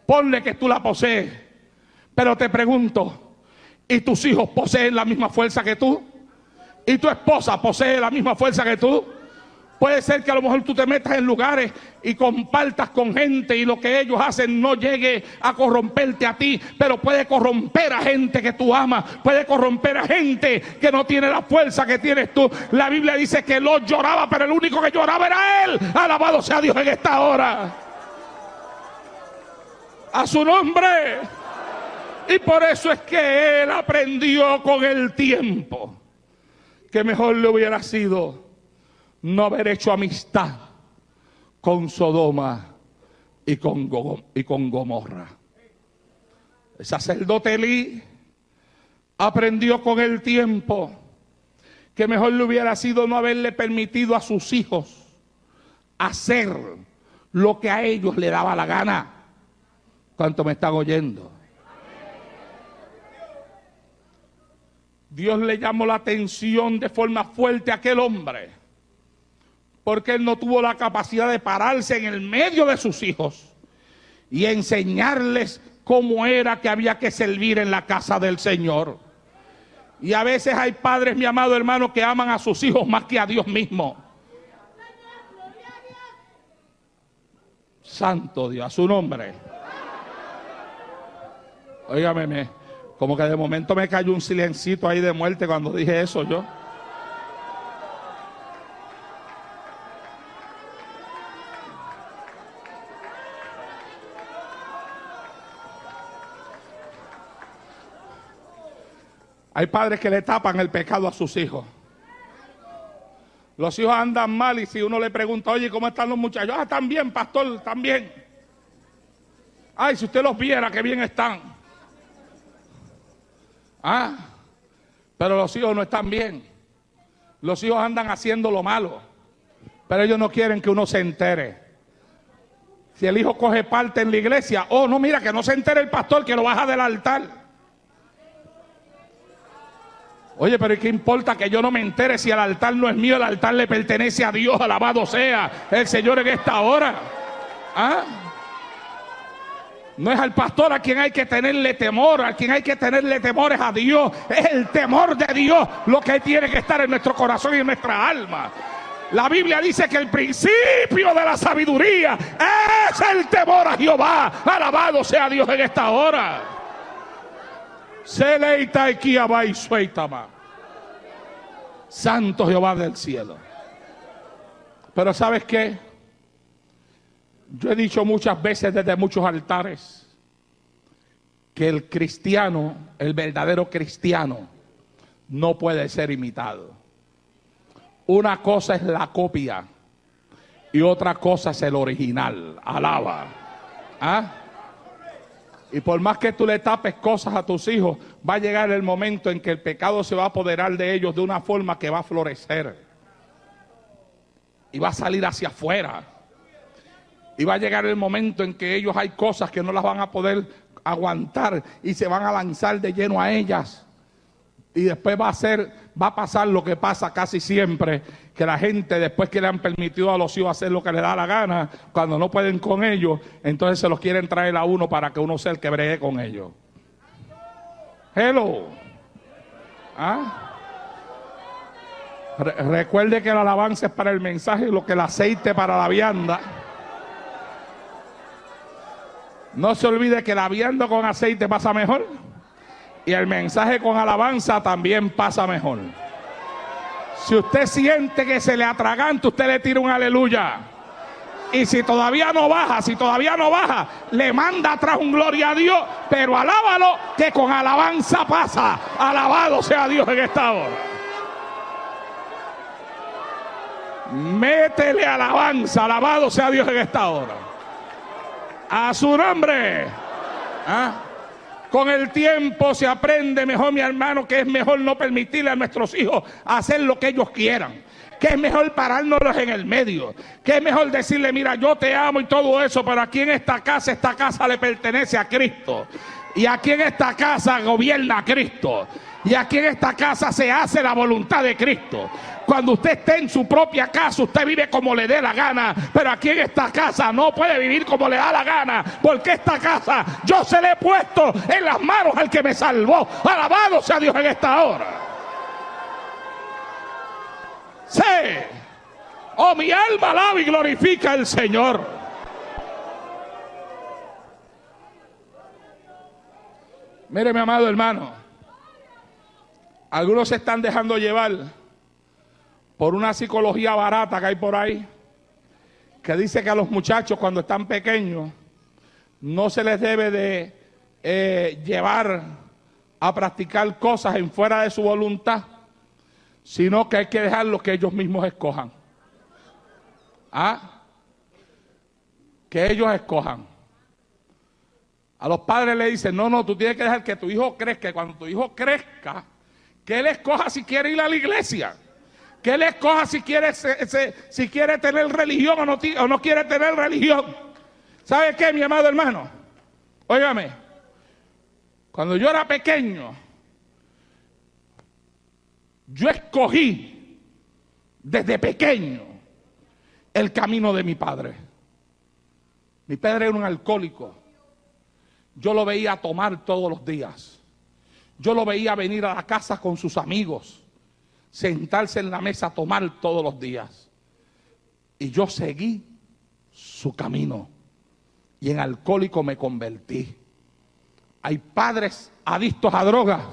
Ponle que tú la posees. Pero te pregunto, ¿y tus hijos poseen la misma fuerza que tú? ¿Y tu esposa posee la misma fuerza que tú? Puede ser que a lo mejor tú te metas en lugares y compartas con gente y lo que ellos hacen no llegue a corromperte a ti, pero puede corromper a gente que tú amas, puede corromper a gente que no tiene la fuerza que tienes tú. La Biblia dice que Lot lloraba, pero el único que lloraba era él. Alabado sea Dios en esta hora. A su nombre. Y por eso es que él aprendió con el tiempo que mejor le hubiera sido no haber hecho amistad con Sodoma y con Gomorra. El sacerdote Elí aprendió con el tiempo que mejor le hubiera sido no haberle permitido a sus hijos hacer lo que a ellos le daba la gana. ¿Cuánto me están oyendo? Dios le llamó la atención de forma fuerte a aquel hombre, porque él no tuvo la capacidad de pararse en el medio de sus hijos y enseñarles cómo era que había que servir en la casa del Señor. Y a veces hay padres, mi amado hermano, que aman a sus hijos más que a Dios mismo. Santo Dios, a su nombre. Óigame, como que de momento me cayó un silencito ahí de muerte cuando dije eso yo. Hay padres que le tapan el pecado a sus hijos. Los hijos andan mal y si uno le pregunta, oye, ¿cómo están los muchachos? Ah, están bien, pastor, están bien. Ay, si usted los viera, qué bien están. Ah, pero los hijos no están bien. Los hijos andan haciendo lo malo, pero ellos no quieren que uno se entere. Si el hijo coge parte en la iglesia, oh, no, mira, que no se entere el pastor, que lo baja del altar. Oye, pero ¿qué importa que yo no me entere si el altar no es mío? El altar le pertenece a Dios, alabado sea el Señor en esta hora. ¿Ah? No es al pastor a quien hay que tenerle temor, a quien hay que tenerle temor es a Dios. Es el temor de Dios lo que tiene que estar en nuestro corazón y en nuestra alma. La Biblia dice que el principio de la sabiduría es el temor a Jehová. Alabado sea Dios en esta hora. Santo Jehová del cielo. Pero ¿sabes qué? Yo he dicho muchas veces desde muchos altares que el cristiano, el verdadero cristiano, no puede ser imitado. Una cosa es la copia y otra cosa es el original. Alaba. ¿Ah? Y por más que tú le tapes cosas a tus hijos, va a llegar el momento en que el pecado se va a apoderar de ellos de una forma que va a florecer. Y va a salir hacia afuera. Y va a llegar el momento en que ellos hay cosas que no las van a poder aguantar y se van a lanzar de lleno a ellas. Y después va a pasar lo que pasa casi siempre, que la gente después que le han permitido a los hijos hacer lo que les da la gana, cuando no pueden con ellos, entonces se los quieren traer a uno para que uno sea el que bregue con ellos. Hello. ¿Ah? Recuerde que la alabanza es para el mensaje y lo que el aceite para la vianda. No se olvide que la vianda con aceite pasa mejor. Y el mensaje con alabanza también pasa mejor. Si usted siente que se le atraganta, usted le tira un aleluya. Y si todavía no baja, le manda atrás un gloria a Dios. Pero alábalo, que con alabanza pasa. Alabado sea Dios en esta hora. Métele alabanza, alabado sea Dios en esta hora. A su nombre. ¿Ah? Con el tiempo se aprende mejor, mi hermano, que es mejor no permitirle a nuestros hijos hacer lo que ellos quieran. Que es mejor parárnoslos en el medio. Que es mejor decirle, mira, yo te amo y todo eso, pero aquí en esta casa le pertenece a Cristo. Y aquí en esta casa gobierna a Cristo. Y aquí en esta casa se hace la voluntad de Cristo. Cuando usted esté en su propia casa, usted vive como le dé la gana. Pero aquí en esta casa no puede vivir como le da la gana. Porque esta casa yo se le he puesto en las manos al que me salvó. Alabado sea Dios en esta hora. Sí. Oh, mi alma alaba y glorifica al Señor. Mire, mi amado hermano. Algunos se están dejando llevar por una psicología barata que hay por ahí, que dice que a los muchachos cuando están pequeños no se les debe de llevar a practicar cosas en fuera de su voluntad, sino que hay que dejarlos que ellos mismos escojan. ¿Ah? Que ellos escojan. A los padres le dicen, no, tú tienes que dejar que tu hijo crezca, y cuando tu hijo crezca, que él escoja si quiere ir a la iglesia. Que él escoja si quiere tener religión o no quiere tener religión. ¿Sabe qué, mi amado hermano? Óigame, cuando yo era pequeño, yo escogí desde pequeño el camino de mi padre. Mi padre era un alcohólico. Yo lo veía tomar todos los días. Yo lo veía venir a la casa con sus amigos, sentarse en la mesa a tomar todos los días. Y yo seguí su camino. Y en alcohólico me convertí. Hay padres adictos a drogas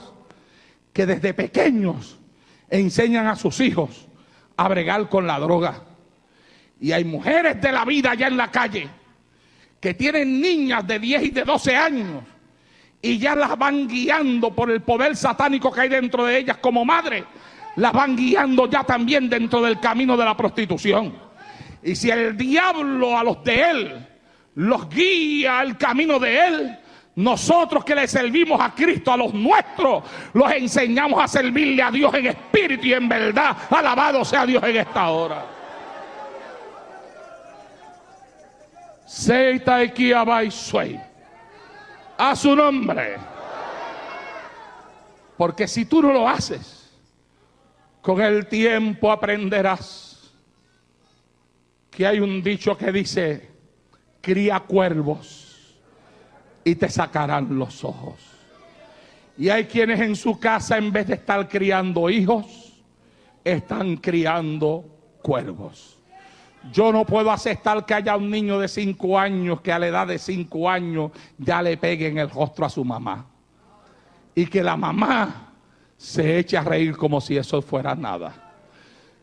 que desde pequeños enseñan a sus hijos a bregar con la droga. Y hay mujeres de la vida allá en la calle que tienen niñas de 10 y de 12 años. Y ya las van guiando por el poder satánico que hay dentro de ellas como madre. Las van guiando ya también dentro del camino de la prostitución. Y si el diablo a los de él los guía al camino de Él. Nosotros que le servimos a Cristo, a los nuestros, los enseñamos a servirle a Dios en espíritu y en verdad. Alabado sea Dios en esta hora. Seita y Abaisuei. A su nombre. Porque si tú no lo haces, con el tiempo aprenderás que hay un dicho que dice: cría cuervos y te sacarán los ojos. Y hay quienes en su casa, en vez de estar criando hijos, están criando cuervos. Yo no puedo aceptar que haya un niño de 5 años que a la edad de 5 años ya le pegue en el rostro a su mamá, y que la mamá se eche a reír como si eso fuera nada.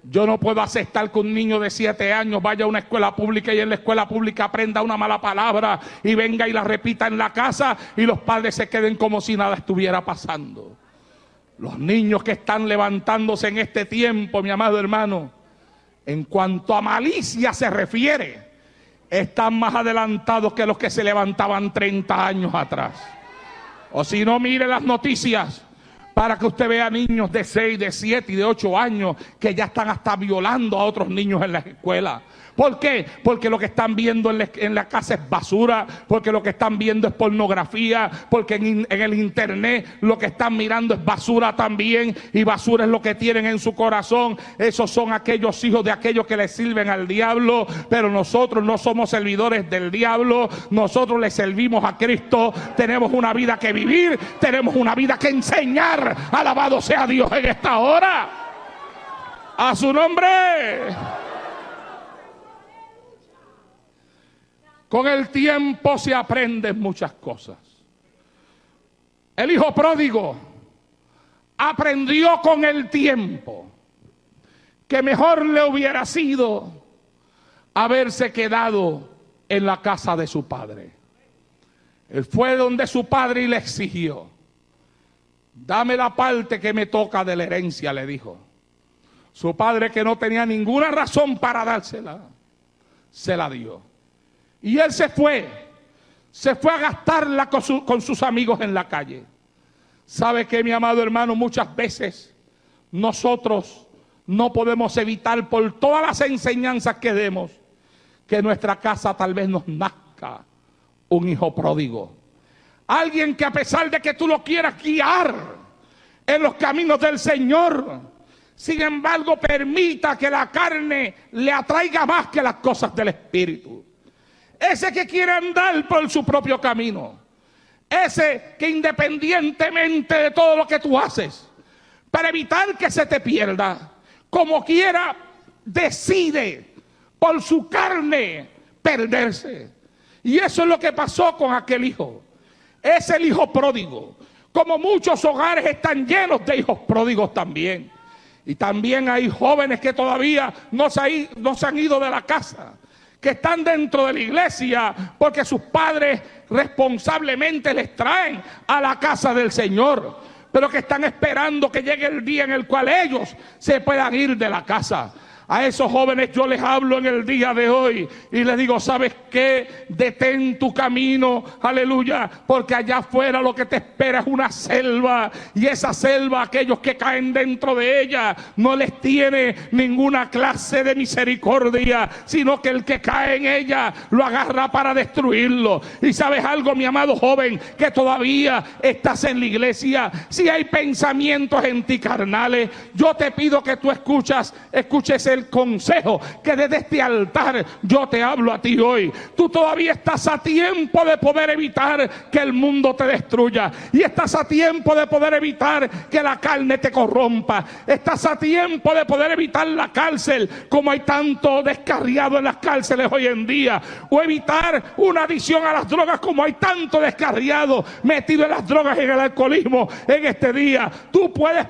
Yo no puedo aceptar que un niño de 7 años vaya a una escuela pública y en la escuela pública aprenda una mala palabra y venga y la repita en la casa y los padres se queden como si nada estuviera pasando. Los niños que están levantándose en este tiempo, mi amado hermano, en cuanto a malicia se refiere, están más adelantados que los que se levantaban 30 años atrás. O si no, mire las noticias para que usted vea niños de 6, de 7 y de 8 años que ya están hasta violando a otros niños en la escuela. ¿Por qué? Porque lo que están viendo en la casa es basura, porque lo que están viendo es pornografía, porque en el internet lo que están mirando es basura también, y basura es lo que tienen en su corazón. Esos son aquellos hijos de aquellos que le sirven al diablo, pero nosotros no somos servidores del diablo, nosotros le servimos a Cristo. Tenemos una vida que vivir, tenemos una vida que enseñar. Alabado sea Dios en esta hora. A su nombre. Con el tiempo se aprenden muchas cosas. El hijo pródigo aprendió con el tiempo que mejor le hubiera sido haberse quedado en la casa de su padre. Él fue donde su padre y le exigió: dame la parte que me toca de la herencia, le dijo. Su padre, que no tenía ninguna razón para dársela, se la dio. Y él se fue a gastarla con sus amigos en la calle. ¿Sabe qué, mi amado hermano? Muchas veces nosotros no podemos evitar, por todas las enseñanzas que demos, que en nuestra casa tal vez nos nazca un hijo pródigo. Alguien que, a pesar de que tú lo quieras guiar en los caminos del Señor, sin embargo permita que la carne le atraiga más que las cosas del Espíritu. Ese que quiere andar por su propio camino. Ese que, independientemente de todo lo que tú haces, para evitar que se te pierda, como quiera, decide por su carne perderse. Y eso es lo que pasó con aquel hijo. Es el hijo pródigo. Como muchos hogares están llenos de hijos pródigos también. Y también hay jóvenes que todavía no se han ido de la casa, que están dentro de la iglesia porque sus padres responsablemente les traen a la casa del Señor, pero que están esperando que llegue el día en el cual ellos se puedan ir de la casa. A esos jóvenes yo les hablo en el día de hoy y les digo: ¿sabes qué? Detén tu camino, aleluya, porque allá afuera lo que te espera es una selva, y esa selva, aquellos que caen dentro de ella, no les tiene ninguna clase de misericordia, sino que el que cae en ella lo agarra para destruirlo. Y ¿sabes algo, mi amado joven, que todavía estás en la iglesia? Si hay pensamientos en ti carnales, yo te pido que tú escuches el consejo que desde este altar yo te hablo a ti hoy. Tú todavía estás a tiempo de poder evitar que el mundo te destruya, y estás a tiempo de poder evitar que la carne te corrompa. Estás a tiempo de poder evitar la cárcel, como hay tanto descarriado en las cárceles hoy en día, o evitar una adicción a las drogas, como hay tanto descarriado metido en las drogas y en el alcoholismo en este día. Tú puedes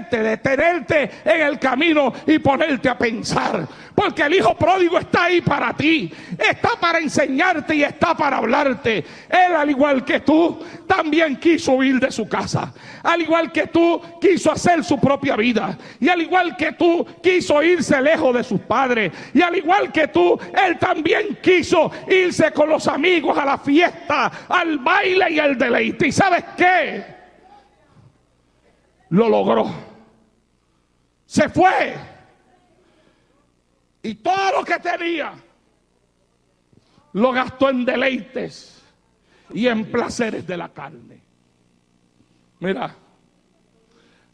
detenerte en el camino y ponerte a pensar, porque el hijo pródigo está ahí para ti, está para enseñarte y está para hablarte. Él, al igual que tú, también quiso huir de su casa, al igual que tú, quiso hacer su propia vida, y al igual que tú, quiso irse lejos de sus padres, y al igual que tú, él también quiso irse con los amigos a la fiesta, al baile y al deleite. ¿Y sabes qué? Lo logró. Se fue. Y todo lo que tenía lo gastó en deleites y en placeres de la carne. Mira,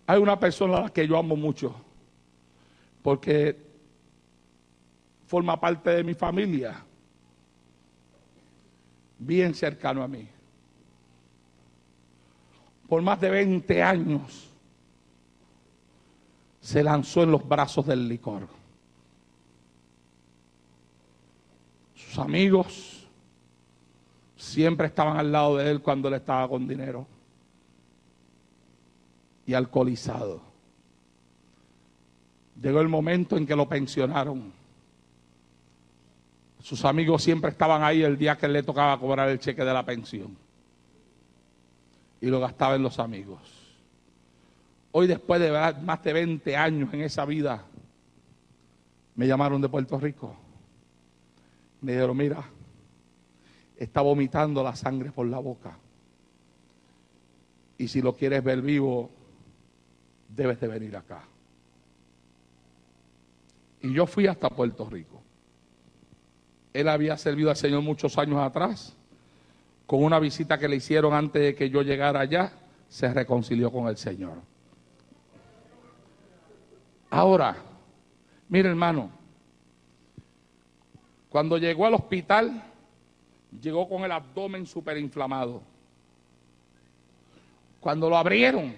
hay una persona a la que yo amo mucho, porque forma parte de mi familia, bien cercano a mí. Por más de 20 años se lanzó en los brazos del licor. Sus amigos siempre estaban al lado de él cuando él estaba con dinero y alcoholizado. Llegó el momento en que lo pensionaron. Sus amigos siempre estaban ahí el día que él le tocaba cobrar el cheque de la pensión, y lo gastaba en los amigos. Hoy, después de más de 20 años en esa vida, me llamaron de Puerto Rico. Me dijeron: mira, está vomitando la sangre por la boca, y si lo quieres ver vivo, debes de venir acá. Y yo fui hasta Puerto Rico. Él había servido al Señor muchos años atrás. Con una visita que le hicieron antes de que yo llegara allá, se reconcilió con el Señor. Ahora, mire, hermano, cuando llegó al hospital, llegó con el abdomen súper inflamado. Cuando lo abrieron,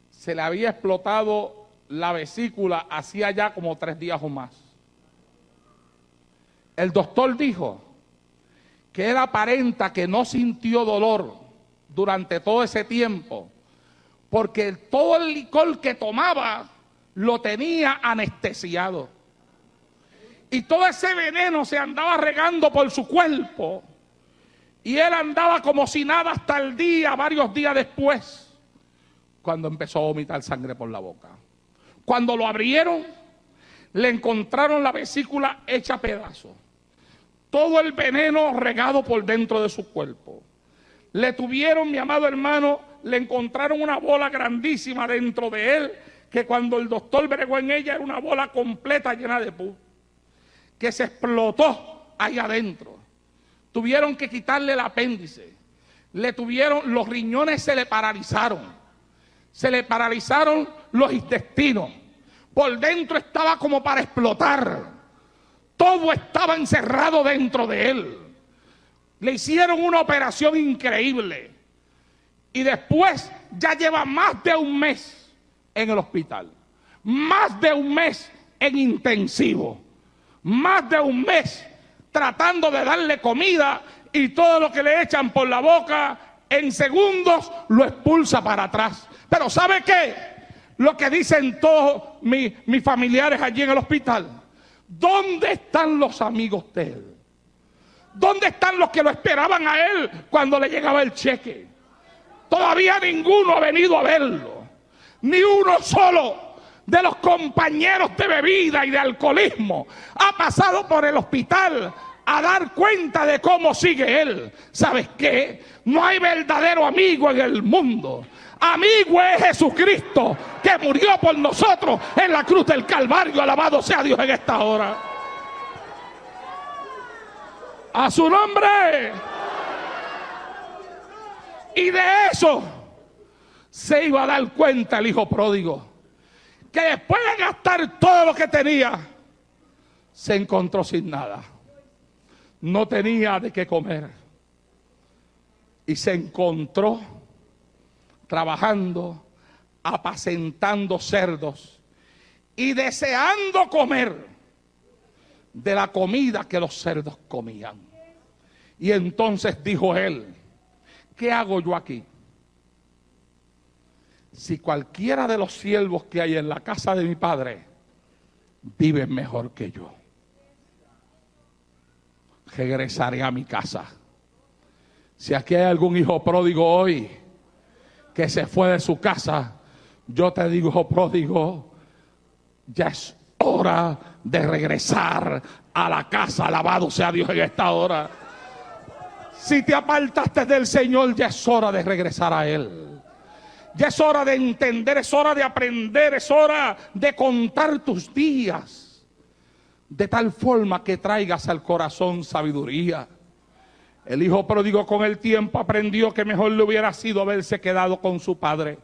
se le había explotado la vesícula hacía ya como 3 días o más. El doctor dijo que él aparenta que no sintió dolor durante todo ese tiempo, porque todo el licor que tomaba lo tenía anestesiado. Y todo ese veneno se andaba regando por su cuerpo, y él andaba como si nada hasta el día, varios días después, cuando empezó a vomitar sangre por la boca. Cuando lo abrieron, le encontraron la vesícula hecha a pedazos, todo el veneno regado por dentro de su cuerpo. Le tuvieron, mi amado hermano, le encontraron una bola grandísima dentro de él, que cuando el doctor bregó en ella era una bola completa llena de pus, que se explotó ahí adentro. Tuvieron que quitarle el apéndice, los riñones se le paralizaron los intestinos, por dentro estaba como para explotar. Todo estaba encerrado dentro de él. Le hicieron una operación increíble. Y después ya lleva más de un mes en el hospital. Más de un mes en intensivo. Más de un mes tratando de darle comida, y todo lo que le echan por la boca, en segundos lo expulsa para atrás. Pero ¿sabe qué? Lo que dicen todos mis familiares allí en el hospital: ¿dónde están los amigos de él? ¿Dónde están los que lo esperaban a él cuando le llegaba el cheque? Todavía ninguno ha venido a verlo. Ni uno solo de los compañeros de bebida y de alcoholismo ha pasado por el hospital a dar cuenta de cómo sigue él. ¿Sabes qué? No hay verdadero amigo en el mundo. Amigo es Jesucristo, que murió por nosotros en la cruz del Calvario. Alabado sea Dios en esta hora. A su nombre. Y de eso se iba a dar cuenta el hijo pródigo, que después de gastar todo lo que tenía, se encontró sin nada. No tenía de qué comer. Y se encontró trabajando, apacentando cerdos y deseando comer de la comida que los cerdos comían. Y entonces dijo él: ¿qué hago yo aquí? Si cualquiera de los siervos que hay en la casa de mi padre viven mejor que yo. Regresaré a mi casa. Si aquí hay algún hijo pródigo hoy que se fue de su casa, yo te digo, hijo pródigo, ya es hora de regresar a la casa. Alabado sea Dios en esta hora. Si te apartaste del Señor, ya es hora de regresar a Él. Ya es hora de entender, es hora de aprender, es hora de contar tus días, de tal forma que traigas al corazón sabiduría. El hijo pródigo con el tiempo aprendió que mejor le hubiera sido haberse quedado con su padre.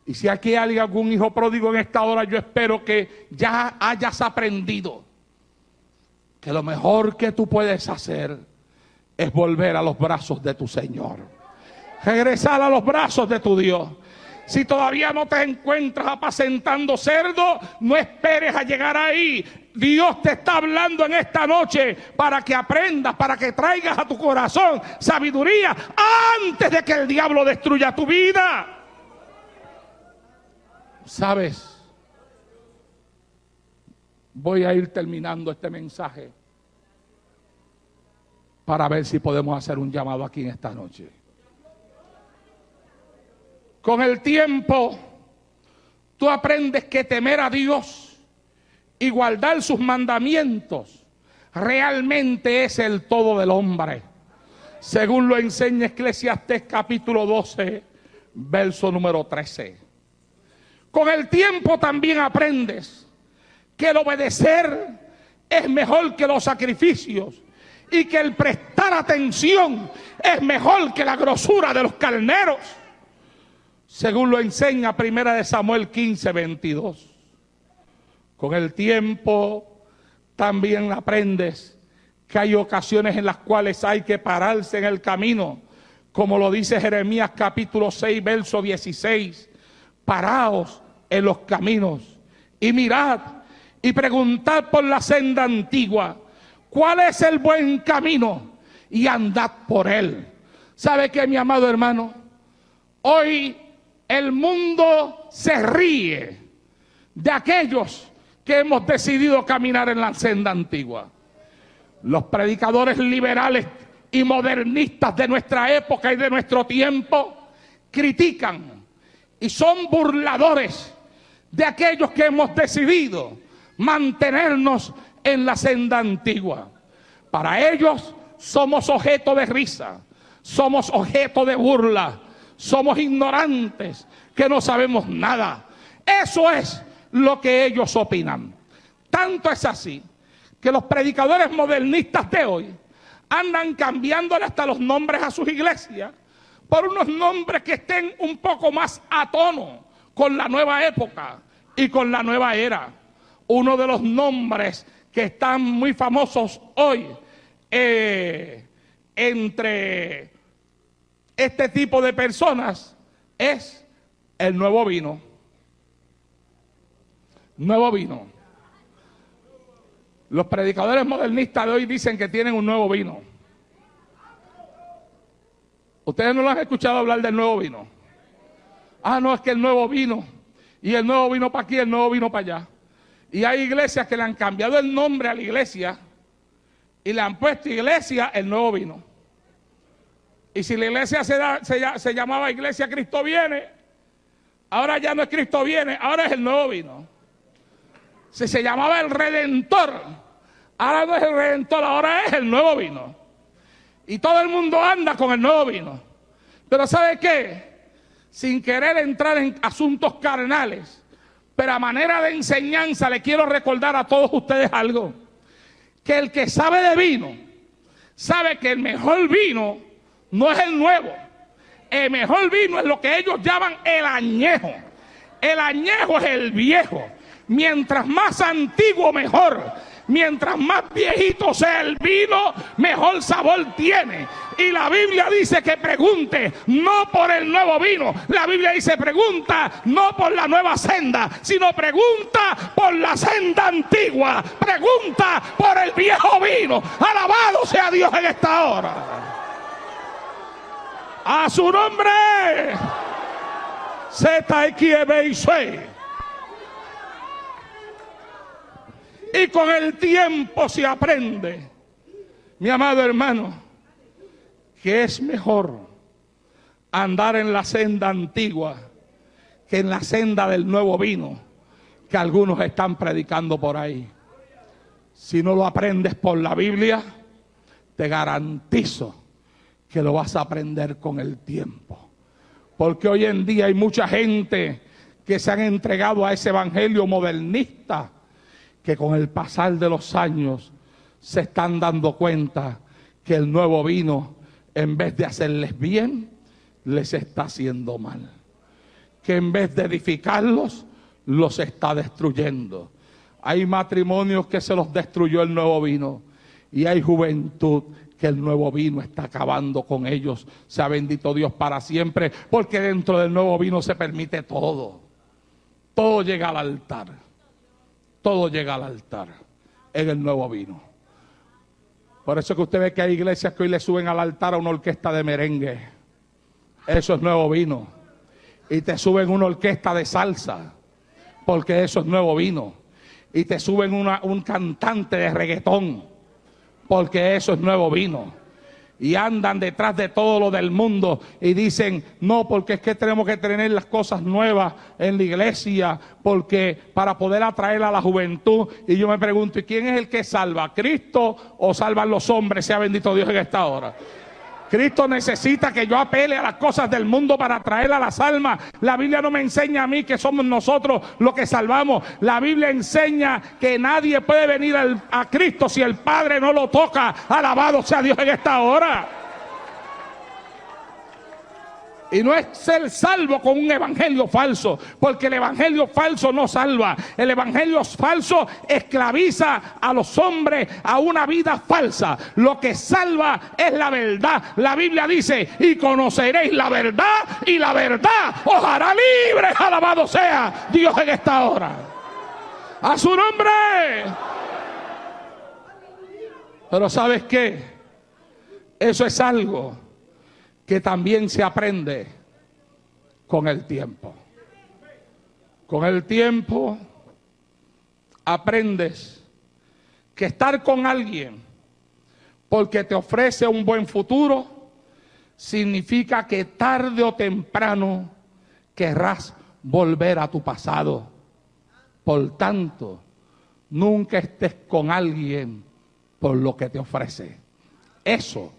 Y si aquí hay algún hijo pródigo en esta hora, yo espero que ya hayas aprendido que lo mejor que tú puedes hacer es volver a los brazos de tu Señor. Regresar a los brazos de tu Dios. Si todavía no te encuentras apacentando cerdo, no esperes a llegar ahí. Dios te está hablando en esta noche para que aprendas, para que traigas a tu corazón sabiduría antes de que el diablo destruya tu vida. ¿Sabes? Voy a ir terminando este mensaje para ver si podemos hacer un llamado aquí en esta noche. Con el tiempo, tú aprendes que temer a Dios y guardar sus mandamientos realmente es el todo del hombre, según lo enseña Eclesiastés capítulo 12, verso número 13. Con el tiempo también aprendes que el obedecer es mejor que los sacrificios y que el prestar atención es mejor que la grosura de los carneros, según lo enseña 1 Samuel 15, 22. Con el tiempo también aprendes que hay ocasiones en las cuales hay que pararse en el camino, como lo dice Jeremías capítulo 6, verso 16. Paraos en los caminos y mirad y preguntad por la senda antigua, ¿cuál es el buen camino? Y andad por él. ¿Sabe qué, mi amado hermano? Hoy el mundo se ríe de aquellos que hemos decidido caminar en la senda antigua. Los predicadores liberales y modernistas de nuestra época y de nuestro tiempo critican y son burladores de aquellos que hemos decidido mantenernos en la senda antigua. Para ellos somos objeto de risa, somos objeto de burla, somos ignorantes, que no sabemos nada. Eso es lo que ellos opinan. Tanto es así que los predicadores modernistas de hoy andan cambiándole hasta los nombres a sus iglesias por unos nombres que estén un poco más a tono con la nueva época y con la nueva era. Uno de los nombres que están muy famosos hoy entre este tipo de personas es el nuevo vino. Nuevo vino. Los predicadores modernistas de hoy dicen que tienen un nuevo vino. ¿Ustedes no lo han escuchado hablar del nuevo vino? Ah, no, es que el nuevo vino. Y el nuevo vino para aquí, el nuevo vino para allá. Y hay iglesias que le han cambiado el nombre a la iglesia y le han puesto iglesia el nuevo vino. Y si la iglesia se llamaba Iglesia Cristo Viene, ahora ya no es Cristo Viene, ahora es el nuevo vino. Si se llamaba el Redentor, ahora no es el Redentor, ahora es el nuevo vino. Y todo el mundo anda con el nuevo vino. Pero ¿sabe qué? Sin querer entrar en asuntos carnales, pero a manera de enseñanza le quiero recordar a todos ustedes algo. Que el que sabe de vino, sabe que el mejor vino no es el nuevo. El mejor vino es lo que ellos llaman el añejo. El añejo es el viejo. Mientras más antiguo, mejor. Mientras más viejito sea el vino, mejor sabor tiene. Y la Biblia dice que pregunte, no por el nuevo vino. La Biblia dice pregunta, no por la nueva senda, sino pregunta por la senda antigua. Pregunta por el viejo vino. Alabado sea Dios en esta hora. A su nombre. Y con el tiempo se aprende, mi amado hermano, que es mejor andar en la senda antigua que en la senda del nuevo vino que algunos están predicando por ahí. Si no lo aprendes por la Biblia, te garantizo que lo vas a aprender con el tiempo. Porque hoy en día hay mucha gente que se han entregado a ese evangelio modernista, que con el pasar de los años se están dando cuenta que el nuevo vino, en vez de hacerles bien, les está haciendo mal. Que en vez de edificarlos, los está destruyendo. Hay matrimonios que se los destruyó el nuevo vino, y hay juventud que el nuevo vino está acabando con ellos. Sea bendito Dios para siempre, porque dentro del nuevo vino se permite todo. Todo llega al altar. Todo llega al altar en el nuevo vino. Por eso que usted ve que hay iglesias que hoy le suben al altar a una orquesta de merengue. Eso es nuevo vino. Y te suben una orquesta de salsa, porque eso es nuevo vino. Y te suben un cantante de reggaetón, porque eso es nuevo vino. Y andan detrás de todo lo del mundo y dicen, no, porque es que tenemos que tener las cosas nuevas en la iglesia, porque para poder atraer a la juventud. Y yo me pregunto, ¿y quién es el que salva? ¿Cristo o salvan los hombres? Sea bendito Dios en esta hora. Cristo necesita que yo apele a las cosas del mundo para atraer a las almas. La Biblia no me enseña a mí que somos nosotros los que salvamos. La Biblia enseña que nadie puede venir a Cristo si el Padre no lo toca. Alabado sea Dios en esta hora. Y no es ser salvo con un evangelio falso, porque el evangelio falso no salva. El evangelio falso esclaviza a los hombres a una vida falsa. Lo que salva es la verdad. La Biblia dice, y conoceréis la verdad, y la verdad os hará libres. Alabado sea Dios en esta hora. A su nombre. Pero ¿sabes qué? Eso es algo que también se aprende con el tiempo. Con el tiempo aprendes que estar con alguien porque te ofrece un buen futuro significa que tarde o temprano querrás volver a tu pasado. Por tanto, nunca estés con alguien por lo que te ofrece. Eso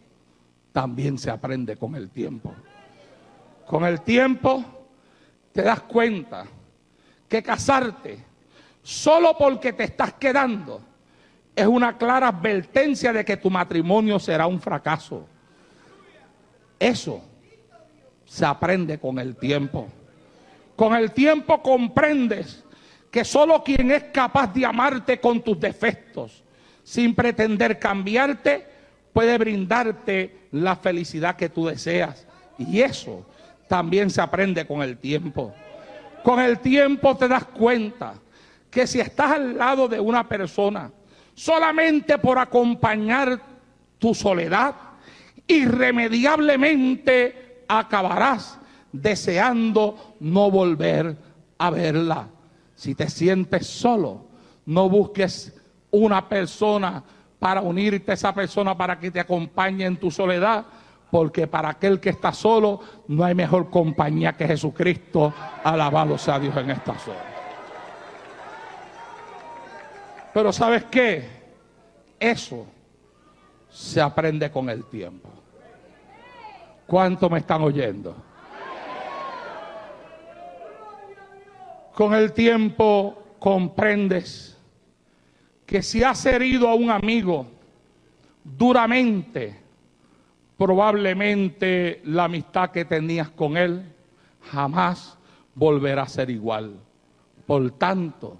también se aprende con el tiempo. Con el tiempo te das cuenta que casarte solo porque te estás quedando es una clara advertencia de que tu matrimonio será un fracaso. Eso se aprende con el tiempo. Con el tiempo comprendes que solo quien es capaz de amarte con tus defectos, sin pretender cambiarte, puede brindarte la felicidad que tú deseas. Y eso también se aprende con el tiempo. Con el tiempo te das cuenta que si estás al lado de una persona solamente por acompañar tu soledad, irremediablemente acabarás deseando no volver a verla. Si te sientes solo, no busques una persona para unirte a esa persona para que te acompañe en tu soledad, porque para aquel que está solo no hay mejor compañía que Jesucristo. Alabado sea Dios en esta zona. Pero ¿sabes qué? Eso se aprende con el tiempo. ¿Cuánto me están oyendo? Con el tiempo comprendes que si has herido a un amigo duramente, probablemente la amistad que tenías con él jamás volverá a ser igual. Por tanto,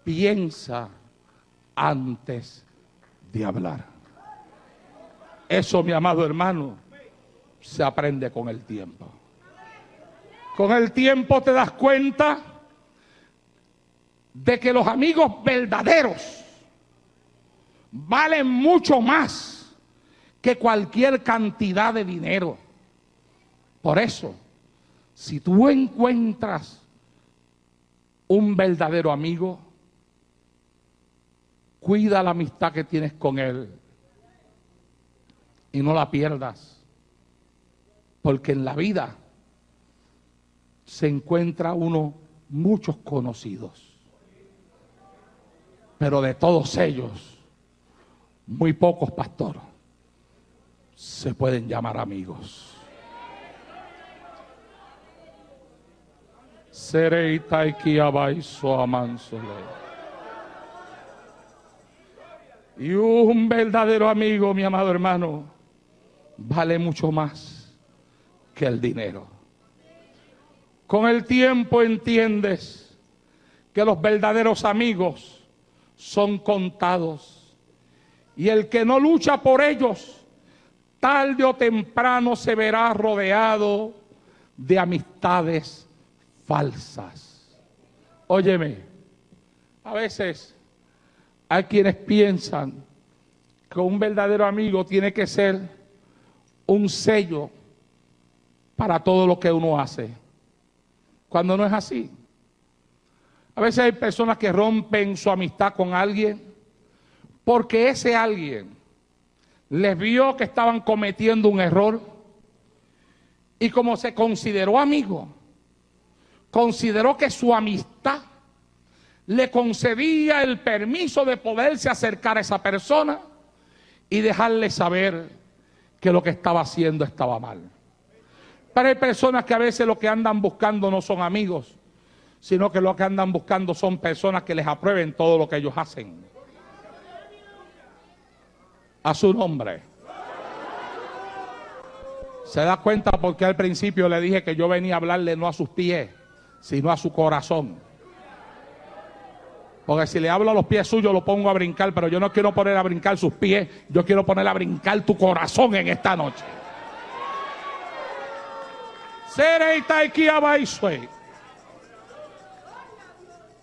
piensa antes de hablar. Eso, mi amado hermano, se aprende con el tiempo. Con el tiempo te das cuenta de que los amigos verdaderos valen mucho más que cualquier cantidad de dinero. Por eso, si tú encuentras un verdadero amigo, Cuida la amistad que tienes con Él y no la pierdas, porque en la vida se encuentra uno muchos conocidos, pero de todos ellos, muy pocos, pastor, se pueden llamar amigos. Sereita y Kiabaiso Amansole. Y un verdadero amigo, mi amado hermano, vale mucho más que el dinero. Con el tiempo entiendes que los verdaderos amigos son contados. Y el que no lucha por ellos, tarde o temprano se verá rodeado de amistades falsas. Óyeme, a veces hay quienes piensan que un verdadero amigo tiene que ser un sello para todo lo que uno hace, cuando no es así. A veces hay personas que rompen su amistad con alguien porque ese alguien les vio que estaban cometiendo un error y como se consideró amigo, consideró que su amistad le concedía el permiso de poderse acercar a esa persona y dejarle saber que lo que estaba haciendo estaba mal. Pero hay personas que a veces lo que andan buscando no son amigos, sino que lo que andan buscando son personas que les aprueben todo lo que ellos hacen. A su nombre. ¿Se da cuenta por qué al principio le dije que yo venía a hablarle no a sus pies, sino a su corazón? Porque si le hablo a los pies suyos lo pongo a brincar, pero yo no quiero poner a brincar sus pies, yo quiero poner a brincar tu corazón en esta noche.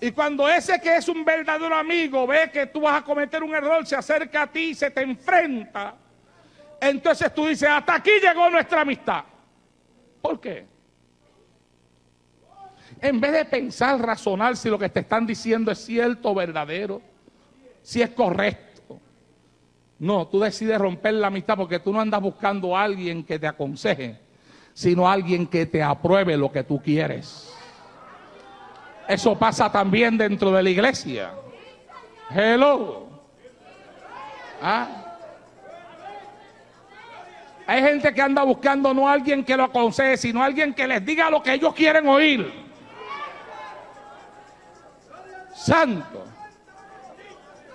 Y cuando ese que es un verdadero amigo ve que tú vas a cometer un error, se acerca a ti, se te enfrenta, entonces tú dices, hasta aquí llegó nuestra amistad. ¿Por qué? En vez de pensar, razonar si lo que te están diciendo es cierto o verdadero, si es correcto. No, tú decides romper la amistad porque tú no andas buscando a alguien que te aconseje, sino a alguien que te apruebe lo que tú quieres. Eso pasa también dentro de la iglesia. Hello. ¿Ah? Hay gente que anda buscando no a alguien que lo aconseje, sino a alguien que les diga lo que ellos quieren oír. Santo.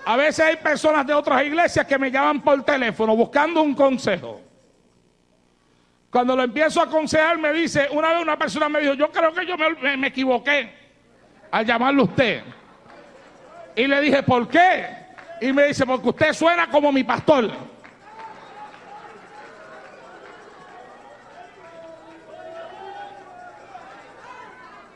A veces hay personas de otras iglesias que me llaman por teléfono buscando un consejo. Cuando lo empiezo a aconsejar me dice, una vez una persona me dijo, yo creo que yo me equivoqué al llamarlo a usted. Y le dije, ¿por qué? Y me dice, porque usted suena como mi pastor.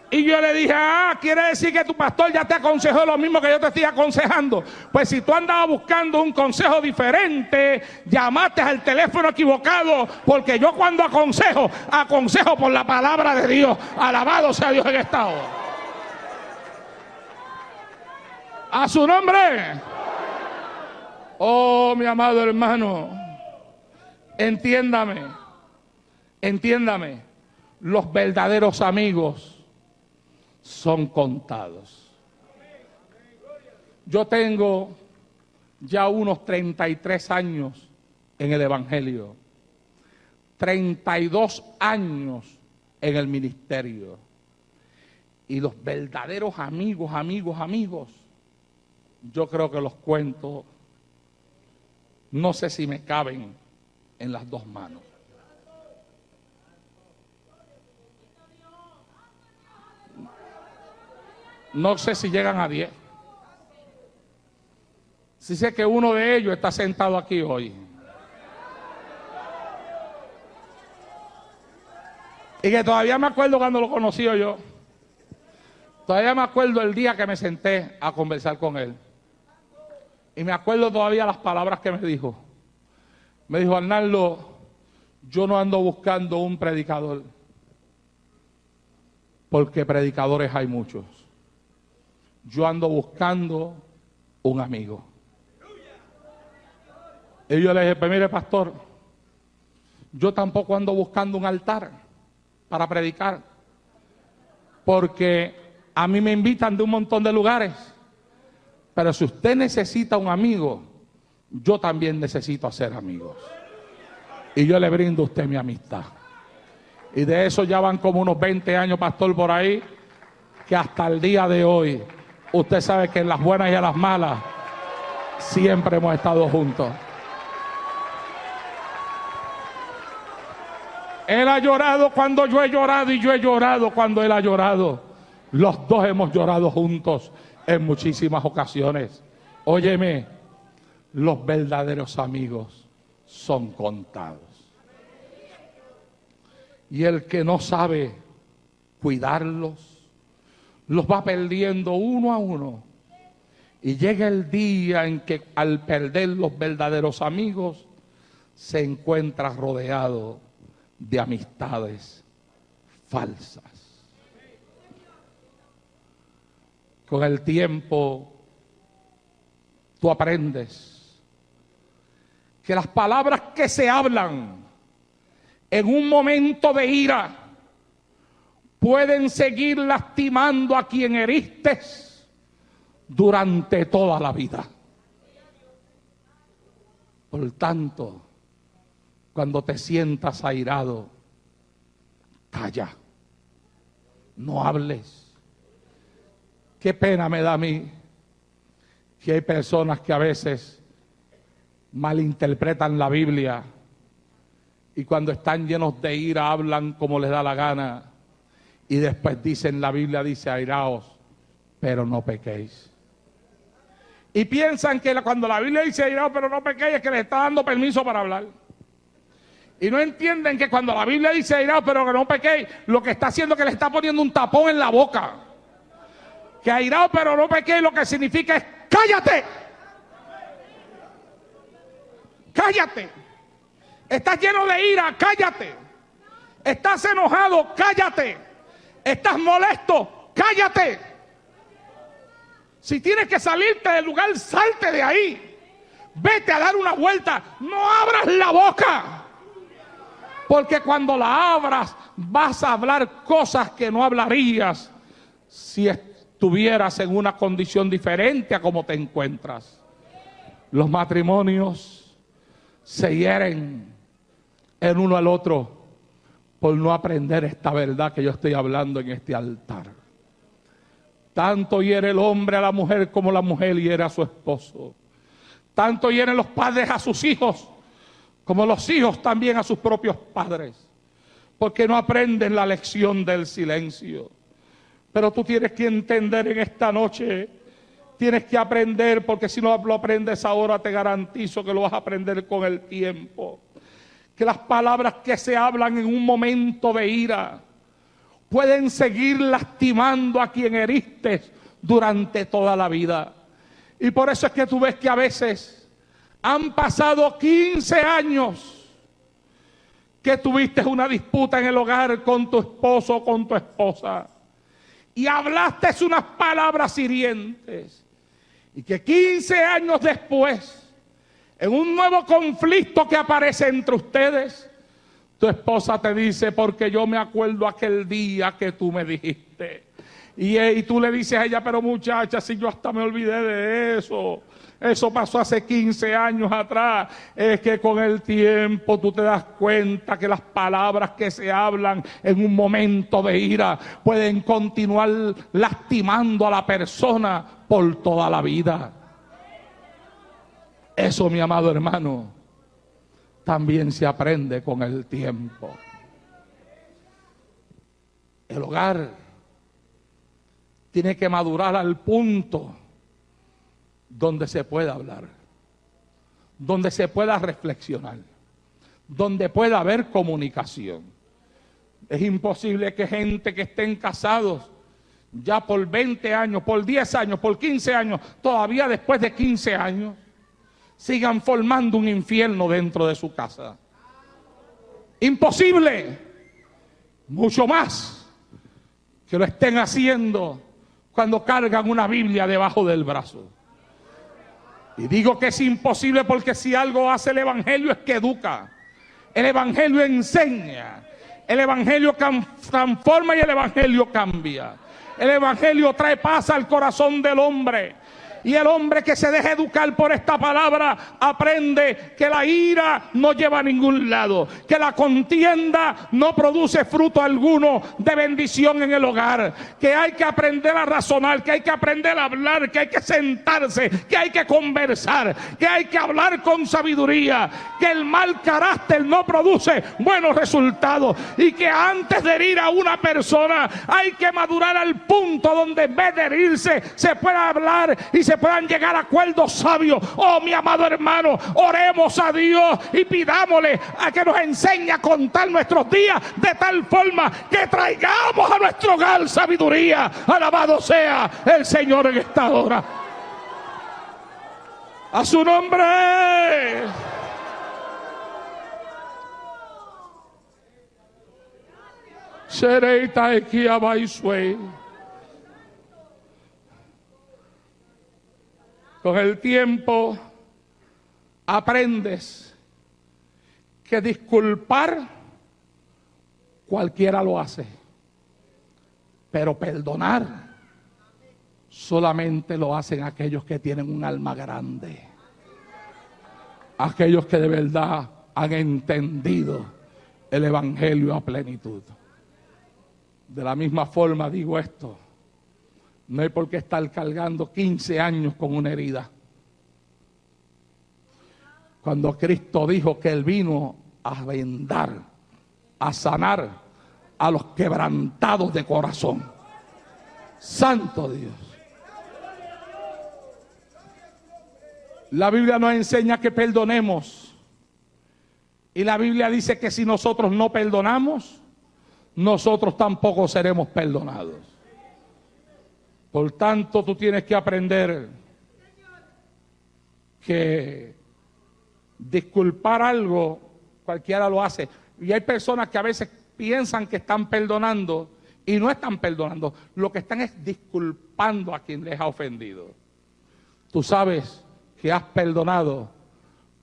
Y yo le dije, quiere decir que tu pastor ya te aconsejó lo mismo que yo te estoy aconsejando. Pues si tú andabas buscando un consejo diferente, llamaste al teléfono equivocado, porque yo cuando aconsejo, aconsejo por la palabra de Dios. Alabado sea Dios en esta hora. A su nombre. Oh, mi amado hermano, entiéndame, entiéndame, los verdaderos amigos son contados. Yo tengo ya unos 33 años en el Evangelio, 32 años en el ministerio. Y los verdaderos amigos, yo creo que los cuento, no sé si me caben en las dos manos. No sé si llegan a 10. Sí sé que uno de ellos está sentado aquí hoy. Y que todavía me acuerdo cuando lo conocí yo. Todavía me acuerdo el día que me senté a conversar con él. Y me acuerdo todavía las palabras que me dijo. Me dijo, Arnaldo, yo no ando buscando un predicador, porque predicadores hay muchos. Yo ando buscando un amigo. Y yo le dije, pues mire, pastor, yo tampoco ando buscando un altar para predicar, porque a mí me invitan de un montón de lugares, pero si usted necesita un amigo, yo también necesito hacer amigos. Y yo le brindo a usted mi amistad. Y de eso ya van como unos 20 años, pastor, por ahí, que hasta el día de hoy, usted sabe que en las buenas y en las malas, siempre hemos estado juntos. Él ha llorado cuando yo he llorado y yo he llorado cuando él ha llorado. Los dos hemos llorado juntos en muchísimas ocasiones. Óyeme, los verdaderos amigos son contados. Y el que no sabe cuidarlos, los va perdiendo uno a uno. Y llega el día en que al perder los verdaderos amigos, se encuentra rodeado de amistades falsas. Con el tiempo, tú aprendes que las palabras que se hablan en un momento de ira pueden seguir lastimando a quien heriste durante toda la vida. Por tanto, cuando te sientas airado, calla, no hables. Qué pena me da a mí que hay personas que a veces malinterpretan la Biblia y cuando están llenos de ira hablan como les da la gana y después dicen, la Biblia dice airaos, pero no pequéis. Y piensan que cuando la Biblia dice airaos, pero no pequéis, es que les está dando permiso para hablar. Y no entienden que cuando la Biblia dice airaos, pero que no pequéis, lo que está haciendo es que le está poniendo un tapón en la boca. Que airaos, pero no pequéis, lo que significa es cállate. Cállate. Estás lleno de ira, cállate. Estás enojado, cállate. Estás molesto, cállate. Si tienes que salirte del lugar, salte de ahí. Vete a dar una vuelta. No abras la boca. Porque cuando la abras, vas a hablar cosas que no hablarías si estuvieras en una condición diferente a como te encuentras. Los matrimonios se hieren el uno al otro por no aprender esta verdad que yo estoy hablando en este altar. Tanto hiere el hombre a la mujer como la mujer hiere a su esposo. Tanto hieren los padres a sus hijos como los hijos también a sus propios padres, porque no aprenden la lección del silencio. Pero tú tienes que entender en esta noche, tienes que aprender, porque si no lo aprendes ahora, te garantizo que lo vas a aprender con el tiempo. Que las palabras que se hablan en un momento de ira pueden seguir lastimando a quien heriste durante toda la vida. Y por eso es que tú ves que a veces han pasado 15 años que tuviste una disputa en el hogar con tu esposo o con tu esposa y hablaste unas palabras hirientes y que 15 años después, en un nuevo conflicto que aparece entre ustedes, tu esposa te dice, porque yo me acuerdo aquel día que tú me dijiste. Y tú le dices a ella, pero muchacha, si yo hasta me olvidé de eso. Eso pasó hace 15 años atrás. Es que con el tiempo tú te das cuenta que las palabras que se hablan en un momento de ira pueden continuar lastimando a la persona por toda la vida. Eso, mi amado hermano, también se aprende con el tiempo. El hogar tiene que madurar al punto donde se pueda hablar, donde se pueda reflexionar, donde pueda haber comunicación. Es imposible que gente que estén casados ya por 20 años, por 10 años, por 15 años, todavía después de 15 años, sigan formando un infierno dentro de su casa. Imposible. Mucho más que lo estén haciendo cuando cargan una Biblia debajo del brazo. Y digo que es imposible porque si algo hace el evangelio es que educa. El evangelio enseña. El evangelio transforma y el evangelio cambia. El evangelio trae paz al corazón del hombre. Y el hombre que se deja educar por esta palabra aprende que la ira no lleva a ningún lado, que la contienda no produce fruto alguno de bendición en el hogar, que hay que aprender a razonar, que hay que aprender a hablar, que hay que sentarse, que hay que conversar, que hay que hablar con sabiduría, que el mal carácter no produce buenos resultados y que antes de herir a una persona hay que madurar al punto donde en vez de herirse se pueda hablar y se puedan llegar a acuerdos sabios. Oh, mi amado hermano, oremos a Dios y pidámosle a que nos enseñe a contar nuestros días de tal forma que traigamos a nuestro hogar sabiduría. Alabado sea el Señor en esta hora. A su nombre. Sereita equia baisue. Con el tiempo aprendes que disculpar cualquiera lo hace, pero perdonar solamente lo hacen aquellos que tienen un alma grande, aquellos que de verdad han entendido el evangelio a plenitud. De la misma forma digo esto. No hay por qué estar cargando 15 años con una herida. Cuando Cristo dijo que Él vino a vendar, a sanar a los quebrantados de corazón. Santo Dios. La Biblia nos enseña que perdonemos. Y la Biblia dice que si nosotros no perdonamos, nosotros tampoco seremos perdonados. Por tanto, tú tienes que aprender que disculpar algo, cualquiera lo hace. Y hay personas que a veces piensan que están perdonando y no están perdonando. Lo que están es disculpando a quien les ha ofendido. Tú sabes que has perdonado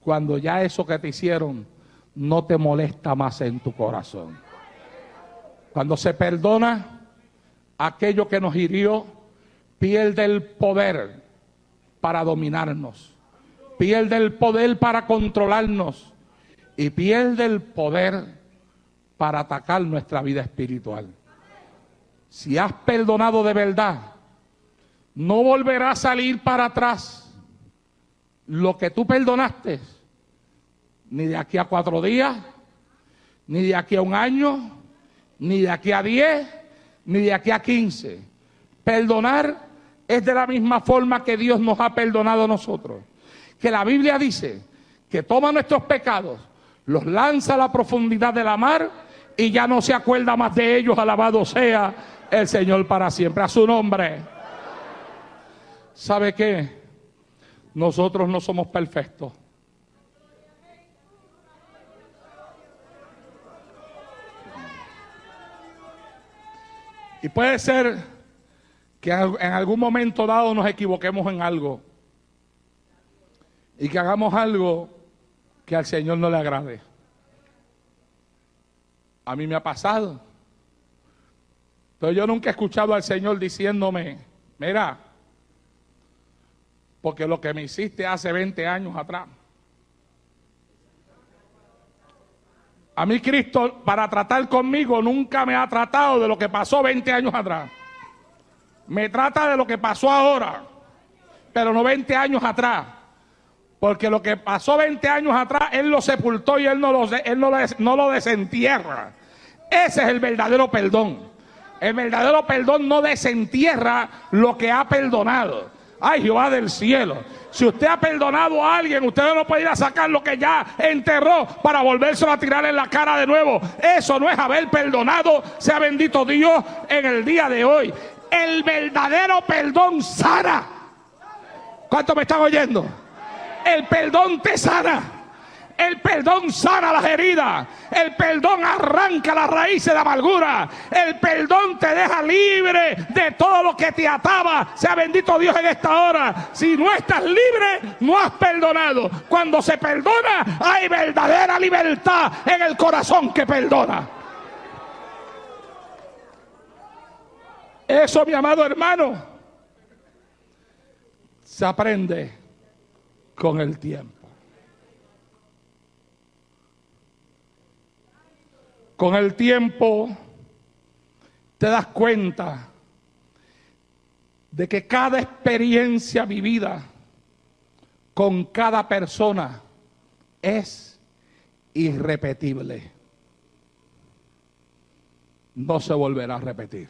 cuando ya eso que te hicieron no te molesta más en tu corazón. Cuando se perdona aquello que nos hirió, pierde el poder para dominarnos, pierde el poder para controlarnos y pierde el poder para atacar nuestra vida espiritual. Si has perdonado de verdad, no volverá a salir para atrás lo que tú perdonaste, ni de aquí a 4 días, ni de aquí a 1 año, ni de aquí a 10, ni de aquí a 15. Perdonar es de la misma forma que Dios nos ha perdonado a nosotros. Que la Biblia dice que toma nuestros pecados, los lanza a la profundidad de la mar y ya no se acuerda más de ellos. Alabado sea el Señor para siempre. A su nombre. ¿Sabe qué? Nosotros no somos perfectos. Y puede ser que en algún momento dado nos equivoquemos en algo y que hagamos algo que al Señor no le agrade. A mí me ha pasado. Pero yo nunca he escuchado al Señor diciéndome, mira, porque lo que me hiciste hace 20 años atrás. A mí Cristo, para tratar conmigo, nunca me ha tratado de lo que pasó 20 años atrás. Me trata de lo que pasó ahora, pero no 20 años atrás. Porque lo que pasó 20 años atrás, Él lo sepultó y Él no lo desentierra. Ese es el verdadero perdón. El verdadero perdón no desentierra lo que ha perdonado. Ay, Jehová del cielo. Si usted ha perdonado a alguien, usted no puede ir a sacar lo que ya enterró para volvérselo a tirar en la cara de nuevo. Eso no es haber perdonado. Sea bendito Dios en el día de hoy. El verdadero perdón sana. ¿Cuántos me están oyendo? El perdón te sana. El perdón sana las heridas. El perdón arranca las raíces de amargura. El perdón te deja libre de todo lo que te ataba. Sea bendito Dios en esta hora. Si no estás libre, no has perdonado. Cuando se perdona, hay verdadera libertad en el corazón que perdona. Eso, mi amado hermano, se aprende con el tiempo. Con el tiempo te das cuenta de que cada experiencia vivida con cada persona es irrepetible. No se volverá a repetir.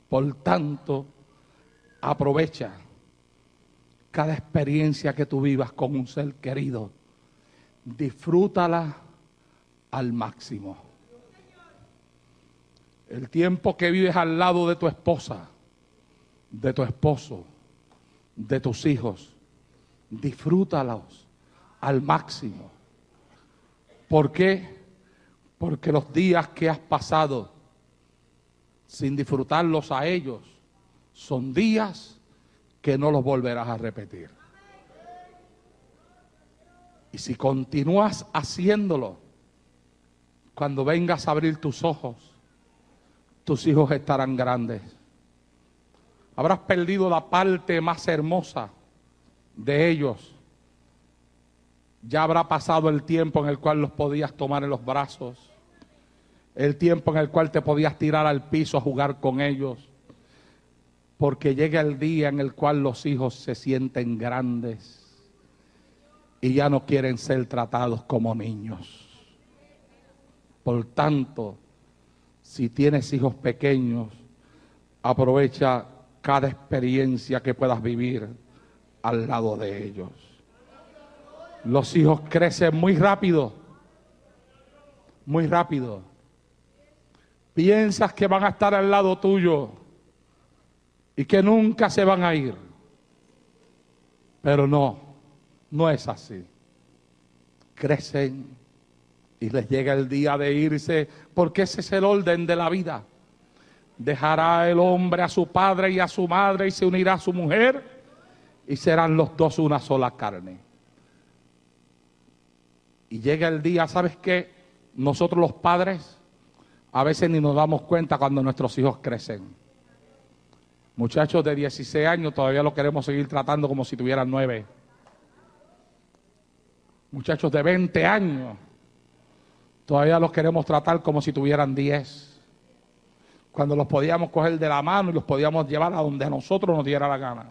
Por tanto, aprovecha cada experiencia que tú vivas con un ser querido. Disfrútala al máximo. El tiempo que vives al lado de tu esposa, de tu esposo, de tus hijos, disfrútalos al máximo. ¿Por qué? Porque los días que has pasado sin disfrutarlos a ellos son días que no los volverás a repetir. Y si continúas haciéndolo, cuando vengas a abrir tus ojos, tus hijos estarán grandes. Habrás perdido la parte más hermosa de ellos. Ya habrá pasado el tiempo en el cual los podías tomar en los brazos, el tiempo en el cual te podías tirar al piso a jugar con ellos, porque llega el día en el cual los hijos se sienten grandes y ya no quieren ser tratados como niños. Por tanto, si tienes hijos pequeños, aprovecha cada experiencia que puedas vivir al lado de ellos. Los hijos crecen muy rápido, muy rápido. Piensas que van a estar al lado tuyo y que nunca se van a ir. Pero no es así. Crecen y les llega el día de irse, porque ese es el orden de la vida. Dejará el hombre a su padre y a su madre y se unirá a su mujer y serán los dos una sola carne. Y llega el día, ¿sabes qué? Nosotros los padres a veces ni nos damos cuenta cuando nuestros hijos crecen. Muchachos de 16 años todavía los queremos seguir tratando como si tuvieran 9. Muchachos de 20 años todavía los queremos tratar como si tuvieran 10. Cuando los podíamos coger de la mano y los podíamos llevar a donde a nosotros nos diera la gana.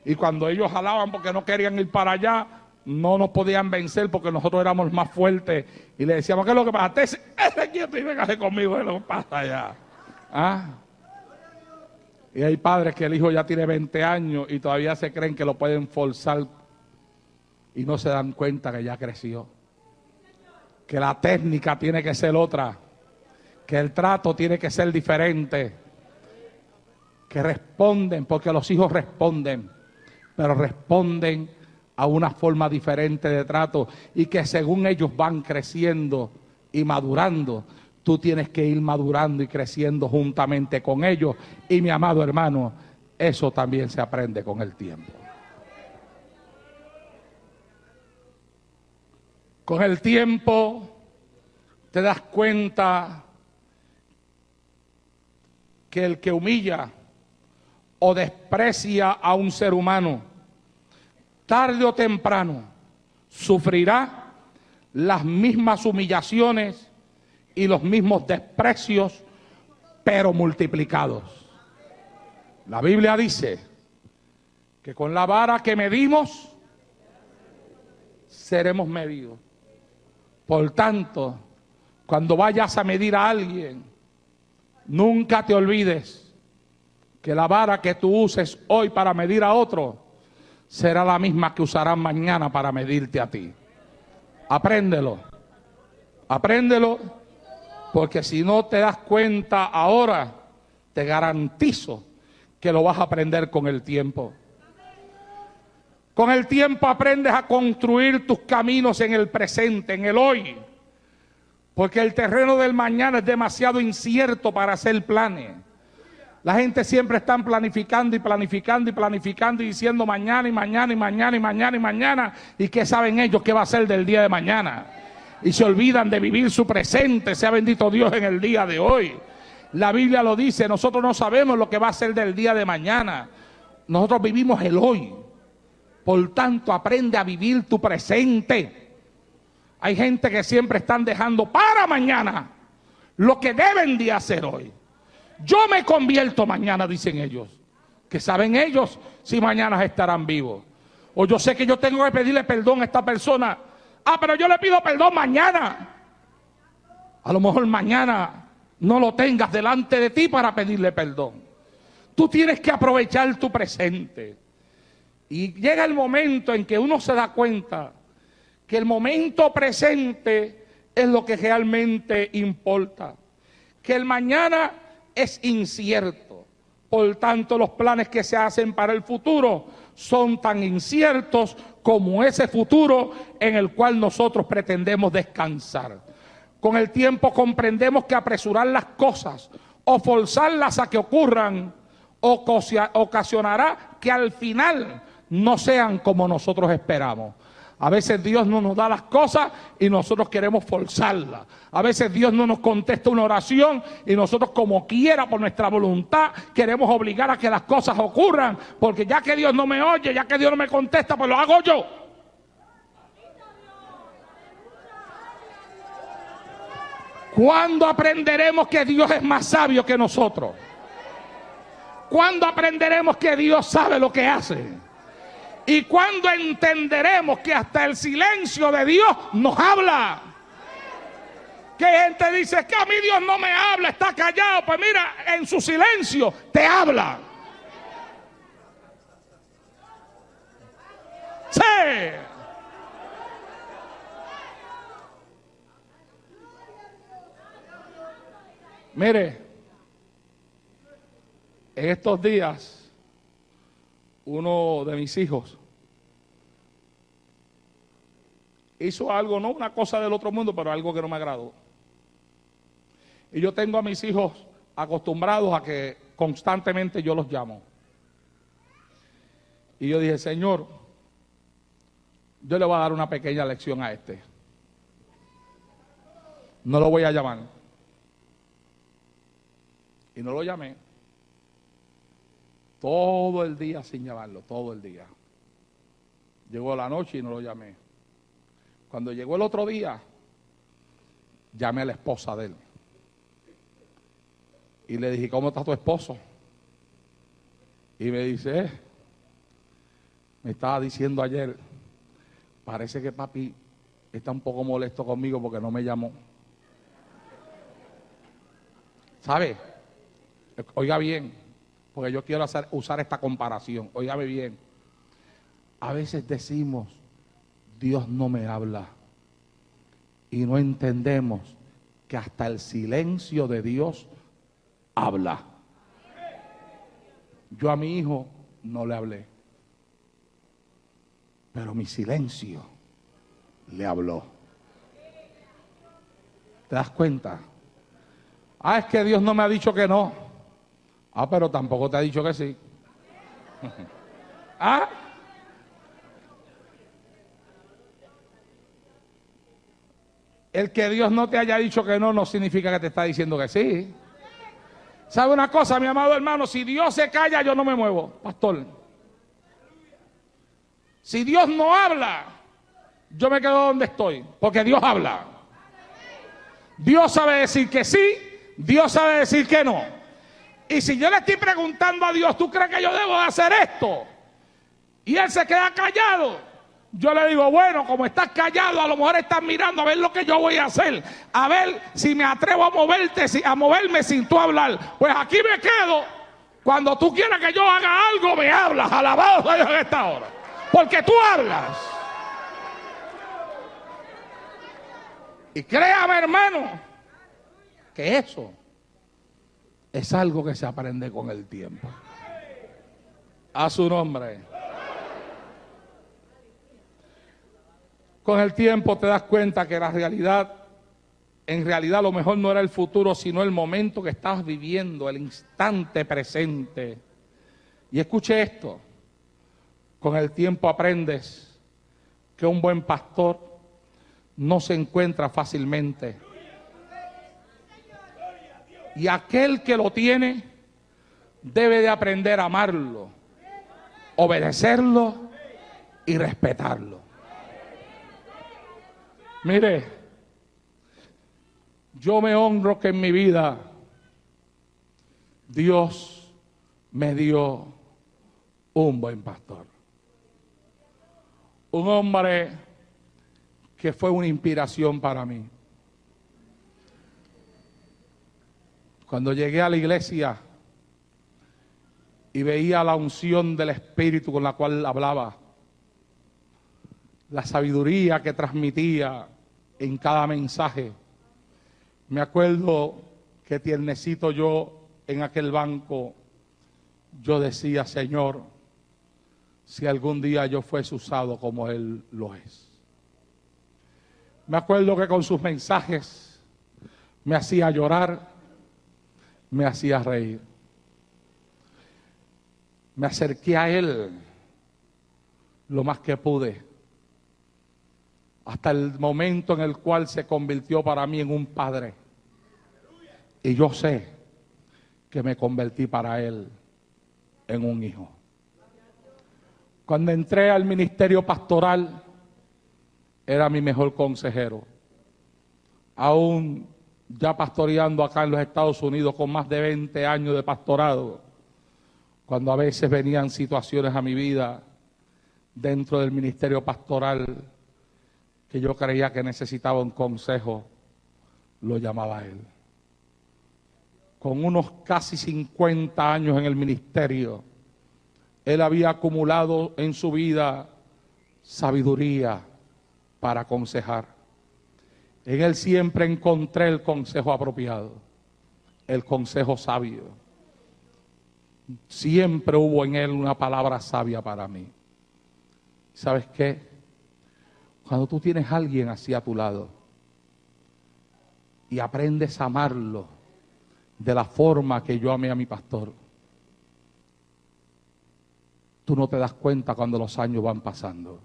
Y cuando ellos jalaban porque no querían ir para allá, no nos podían vencer porque nosotros éramos más fuertes. Y le decíamos, ¿qué es lo que pasa? Ese quieto y véngase conmigo, ¿qué es lo que pasa allá? ¿Ah? Y hay padres que el hijo ya tiene 20 años y todavía se creen que lo pueden forzar y no se dan cuenta que ya creció. Que la técnica tiene que ser otra. Que el trato tiene que ser diferente. Que responden, porque los hijos responden, pero responden a una forma diferente de trato, y que según ellos van creciendo y madurando, tú tienes que ir madurando y creciendo juntamente con ellos. Y mi amado hermano, eso también se aprende con el tiempo. Con el tiempo te das cuenta que el que humilla o desprecia a un ser humano, tarde o temprano sufrirá las mismas humillaciones y los mismos desprecios, pero multiplicados. La Biblia dice que con la vara que medimos, seremos medidos. Por tanto, cuando vayas a medir a alguien, nunca te olvides que la vara que tú uses hoy para medir a otro será la misma que usarán mañana para medirte a ti. Apréndelo. Apréndelo, porque si no te das cuenta ahora, te garantizo que lo vas a aprender con el tiempo. Con el tiempo aprendes a construir tus caminos en el presente, en el hoy. Porque el terreno del mañana es demasiado incierto para hacer planes. La gente siempre está planificando y planificando y planificando y diciendo mañana y mañana y mañana y mañana y mañana. ¿Y qué saben ellos qué va a ser del día de mañana? Y se olvidan de vivir su presente, sea bendito Dios, en el día de hoy. La Biblia lo dice, nosotros no sabemos lo que va a ser del día de mañana. Nosotros vivimos el hoy. Por tanto, aprende a vivir tu presente. Hay gente que siempre están dejando para mañana lo que deben de hacer hoy. Yo me convierto mañana, dicen ellos. ¿Qué saben ellos si mañana estarán vivos? O yo sé que yo tengo que pedirle perdón a esta persona. Ah, pero yo le pido perdón mañana. A lo mejor mañana no lo tengas delante de ti para pedirle perdón. Tú tienes que aprovechar tu presente. Y llega el momento en que uno se da cuenta que el momento presente es lo que realmente importa. Que el mañana es incierto. Por tanto, los planes que se hacen para el futuro son tan inciertos como ese futuro en el cual nosotros pretendemos descansar. Con el tiempo comprendemos que apresurar las cosas o forzarlas a que ocurran ocasionará que al final no sean como nosotros esperamos. A veces Dios no nos da las cosas y nosotros queremos forzarlas. A veces Dios no nos contesta una oración y nosotros, como quiera, por nuestra voluntad, queremos obligar a que las cosas ocurran, porque ya que Dios no me oye, ya que Dios no me contesta, pues lo hago yo. ¿Cuándo aprenderemos que Dios es más sabio que nosotros? ¿Cuándo aprenderemos que Dios sabe lo que hace? ¿Y cuándo entenderemos que hasta el silencio de Dios nos habla? Que gente dice que a mí Dios no me habla, está callado. Pues mira, en su silencio te habla. Sí. Mire, en estos días, uno de mis hijos hizo algo, no una cosa del otro mundo, pero algo que no me agradó. Y yo tengo a mis hijos acostumbrados a que constantemente yo los llamo. Y yo dije, Señor, yo le voy a dar una pequeña lección a este. No lo voy a llamar. Y no lo llamé. Todo el día sin llamarlo, todo el día. Llegó la noche y no lo llamé. Cuando llegó el otro día, llamé a la esposa de él. Y le dije, ¿cómo está tu esposo? Y me dice, me estaba diciendo ayer, parece que papi está un poco molesto conmigo porque no me llamó. ¿Sabe? Oiga bien. Porque yo quiero usar esta comparación. Óigame bien. A veces decimos, Dios no me habla. Y no entendemos que hasta el silencio de Dios habla. Yo a mi hijo no le hablé. Pero mi silencio le habló. ¿Te das cuenta? Ah, es que Dios no me ha dicho que no. Ah, pero tampoco te ha dicho que sí. ¿Ah? El que Dios no te haya dicho que no, no significa que te está diciendo que sí. ¿Sabe una cosa, mi amado hermano? Si Dios se calla, yo no me muevo, pastor. Si Dios no habla, yo me quedo donde estoy, porque Dios habla. Dios sabe decir que sí, Dios sabe decir que no. Y si yo le estoy preguntando a Dios, ¿tú crees que yo debo de hacer esto? Y Él se queda callado. Yo le digo, bueno, como estás callado, a lo mejor estás mirando a ver lo que yo voy a hacer. A ver si me atrevo a moverme sin tú hablar. Pues aquí me quedo. Cuando tú quieras que yo haga algo, me hablas. Alabado sea Dios en esta hora. Porque tú hablas. Y créame, hermano, que eso es algo que se aprende con el tiempo. A su nombre. Con el tiempo te das cuenta que en realidad lo mejor no era el futuro, sino el momento que estabas viviendo, el instante presente. Y escuche esto, con el tiempo aprendes que un buen pastor no se encuentra fácilmente. Y aquel que lo tiene debe de aprender a amarlo, obedecerlo y respetarlo. Mire, yo me honro que en mi vida Dios me dio un buen pastor. Un hombre que fue una inspiración para mí. Cuando llegué a la iglesia y veía la unción del Espíritu con la cual hablaba, la sabiduría que transmitía en cada mensaje, me acuerdo que tiernecito yo en aquel banco, yo decía, Señor, si algún día yo fuese usado como Él lo es. Me acuerdo que con sus mensajes me hacía llorar, me hacía reír. Me acerqué a Él lo más que pude, hasta el momento en el cual se convirtió para mí en un padre. Y yo sé que me convertí para Él en un hijo. Cuando entré al ministerio pastoral, era mi mejor consejero. Aún ya pastoreando acá en los Estados Unidos con más de 20 años de pastorado, cuando a veces venían situaciones a mi vida dentro del ministerio pastoral que yo creía que necesitaba un consejo, lo llamaba a él. Con unos casi 50 años en el ministerio, él había acumulado en su vida sabiduría para aconsejar. En él siempre encontré el consejo apropiado, el consejo sabio. Siempre hubo en él una palabra sabia para mí. ¿Sabes qué? Cuando tú tienes a alguien así a tu lado y aprendes a amarlo de la forma que yo amé a mi pastor, tú no te das cuenta cuando los años van pasando.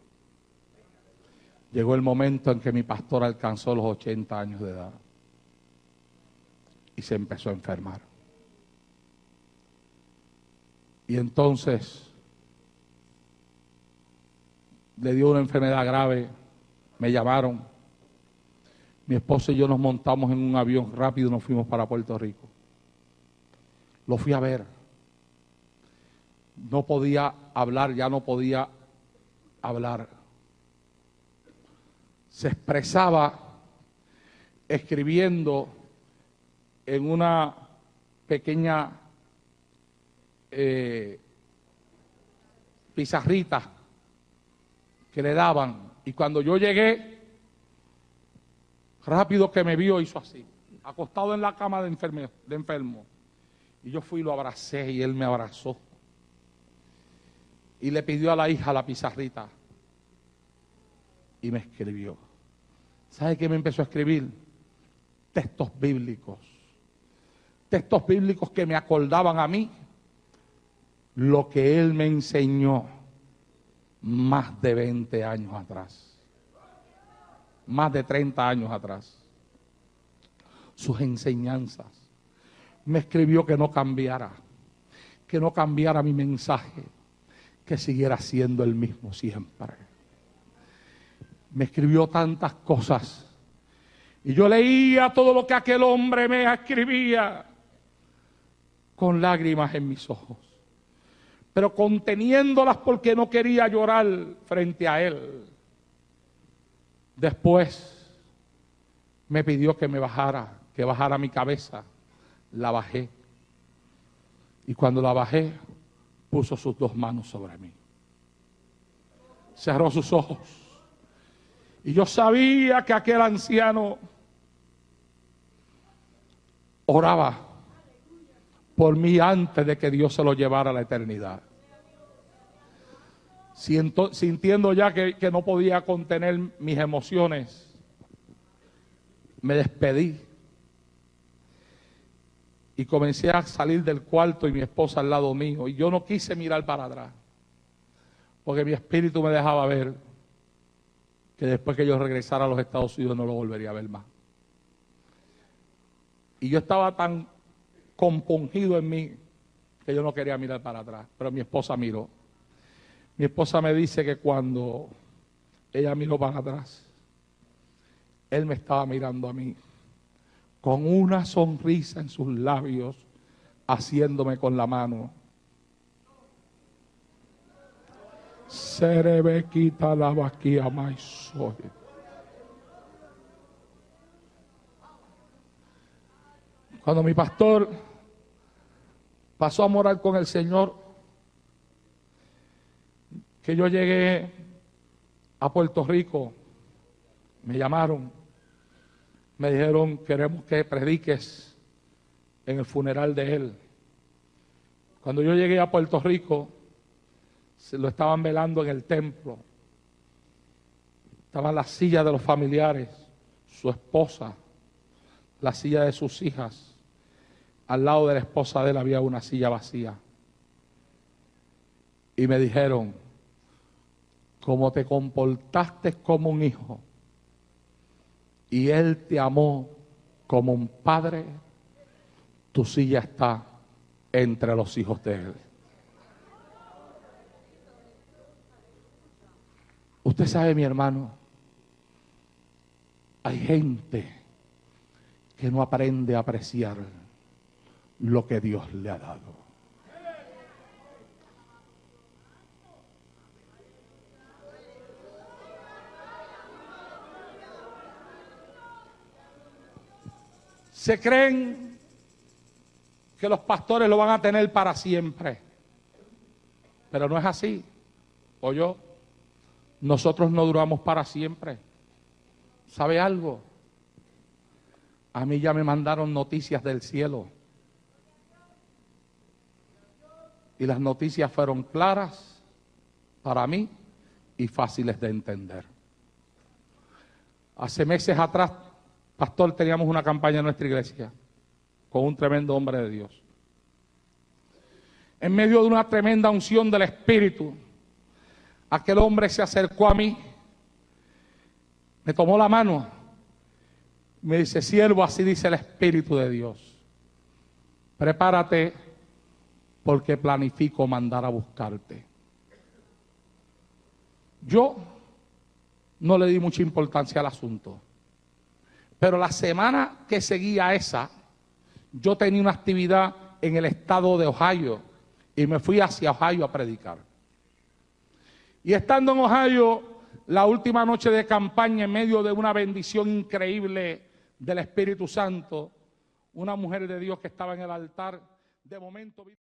Llegó el momento en que mi pastor alcanzó los 80 años de edad y se empezó a enfermar. Y entonces le dio una enfermedad grave, me llamaron, mi esposa y yo nos montamos en un avión rápido y nos fuimos para Puerto Rico. Lo fui a ver. No podía hablar, ya no podía hablar. Se expresaba escribiendo en una pequeña pizarrita que le daban. Y cuando yo llegué, rápido que me vio, hizo así, acostado en la cama de enfermo. Y yo fui y lo abracé y él me abrazó. Y le pidió a la hija la pizarrita. Y me escribió. ¿Sabe qué me empezó a escribir? Textos bíblicos. Textos bíblicos que me acordaban a mí lo que él me enseñó más de 20 años atrás. Más de 30 años atrás. Sus enseñanzas. Me escribió que no cambiara mi mensaje, que siguiera siendo el mismo siempre. Me escribió tantas cosas y yo leía todo lo que aquel hombre me escribía con lágrimas en mis ojos, pero conteniéndolas porque no quería llorar frente a él. Después me pidió que bajara mi cabeza. La bajé. Y cuando la bajé, puso sus 2 manos sobre mí. Cerró sus ojos. Y yo sabía que aquel anciano oraba por mí antes de que Dios se lo llevara a la eternidad. sintiendo ya que no podía contener mis emociones, me despedí y comencé a salir del cuarto y mi esposa al lado mío, y yo no quise mirar para atrás porque mi espíritu me dejaba ver que después que yo regresara a los Estados Unidos no lo volvería a ver más. Y yo estaba tan compungido en mí que yo no quería mirar para atrás, pero mi esposa miró. Mi esposa me dice que cuando ella miró para atrás, él me estaba mirando a mí con una sonrisa en sus labios, haciéndome con la mano. Serebequita la vaquía más soy. Cuando mi pastor pasó a morar con el Señor, que yo llegué a Puerto Rico, me llamaron, me dijeron: queremos que prediques en el funeral de él. Cuando yo llegué a Puerto Rico, se lo estaban velando en el templo. Estaban las sillas de los familiares, su esposa, la silla de sus hijas. Al lado de la esposa de él había una silla vacía. Y me dijeron: como te comportaste como un hijo y él te amó como un padre, tu silla está entre los hijos de él. Usted sabe, mi hermano, hay gente que no aprende a apreciar lo que Dios le ha dado. Se creen que los pastores lo van a tener para siempre, pero no es así. Oye, nosotros no duramos para siempre. ¿Sabe algo? A mí ya me mandaron noticias del cielo. Y las noticias fueron claras para mí y fáciles de entender. Hace meses atrás, pastor, teníamos una campaña en nuestra iglesia con un tremendo hombre de Dios. En medio de una tremenda unción del Espíritu, aquel hombre se acercó a mí, me tomó la mano, me dice: siervo, así dice el Espíritu de Dios, prepárate porque planifico mandar a buscarte. Yo no le di mucha importancia al asunto, pero la semana que seguía a esa, yo tenía una actividad en el estado de Ohio y me fui hacia Ohio a predicar. Y estando en Ohio, la última noche de campaña, en medio de una bendición increíble del Espíritu Santo, una mujer de Dios que estaba en el altar, de momento vi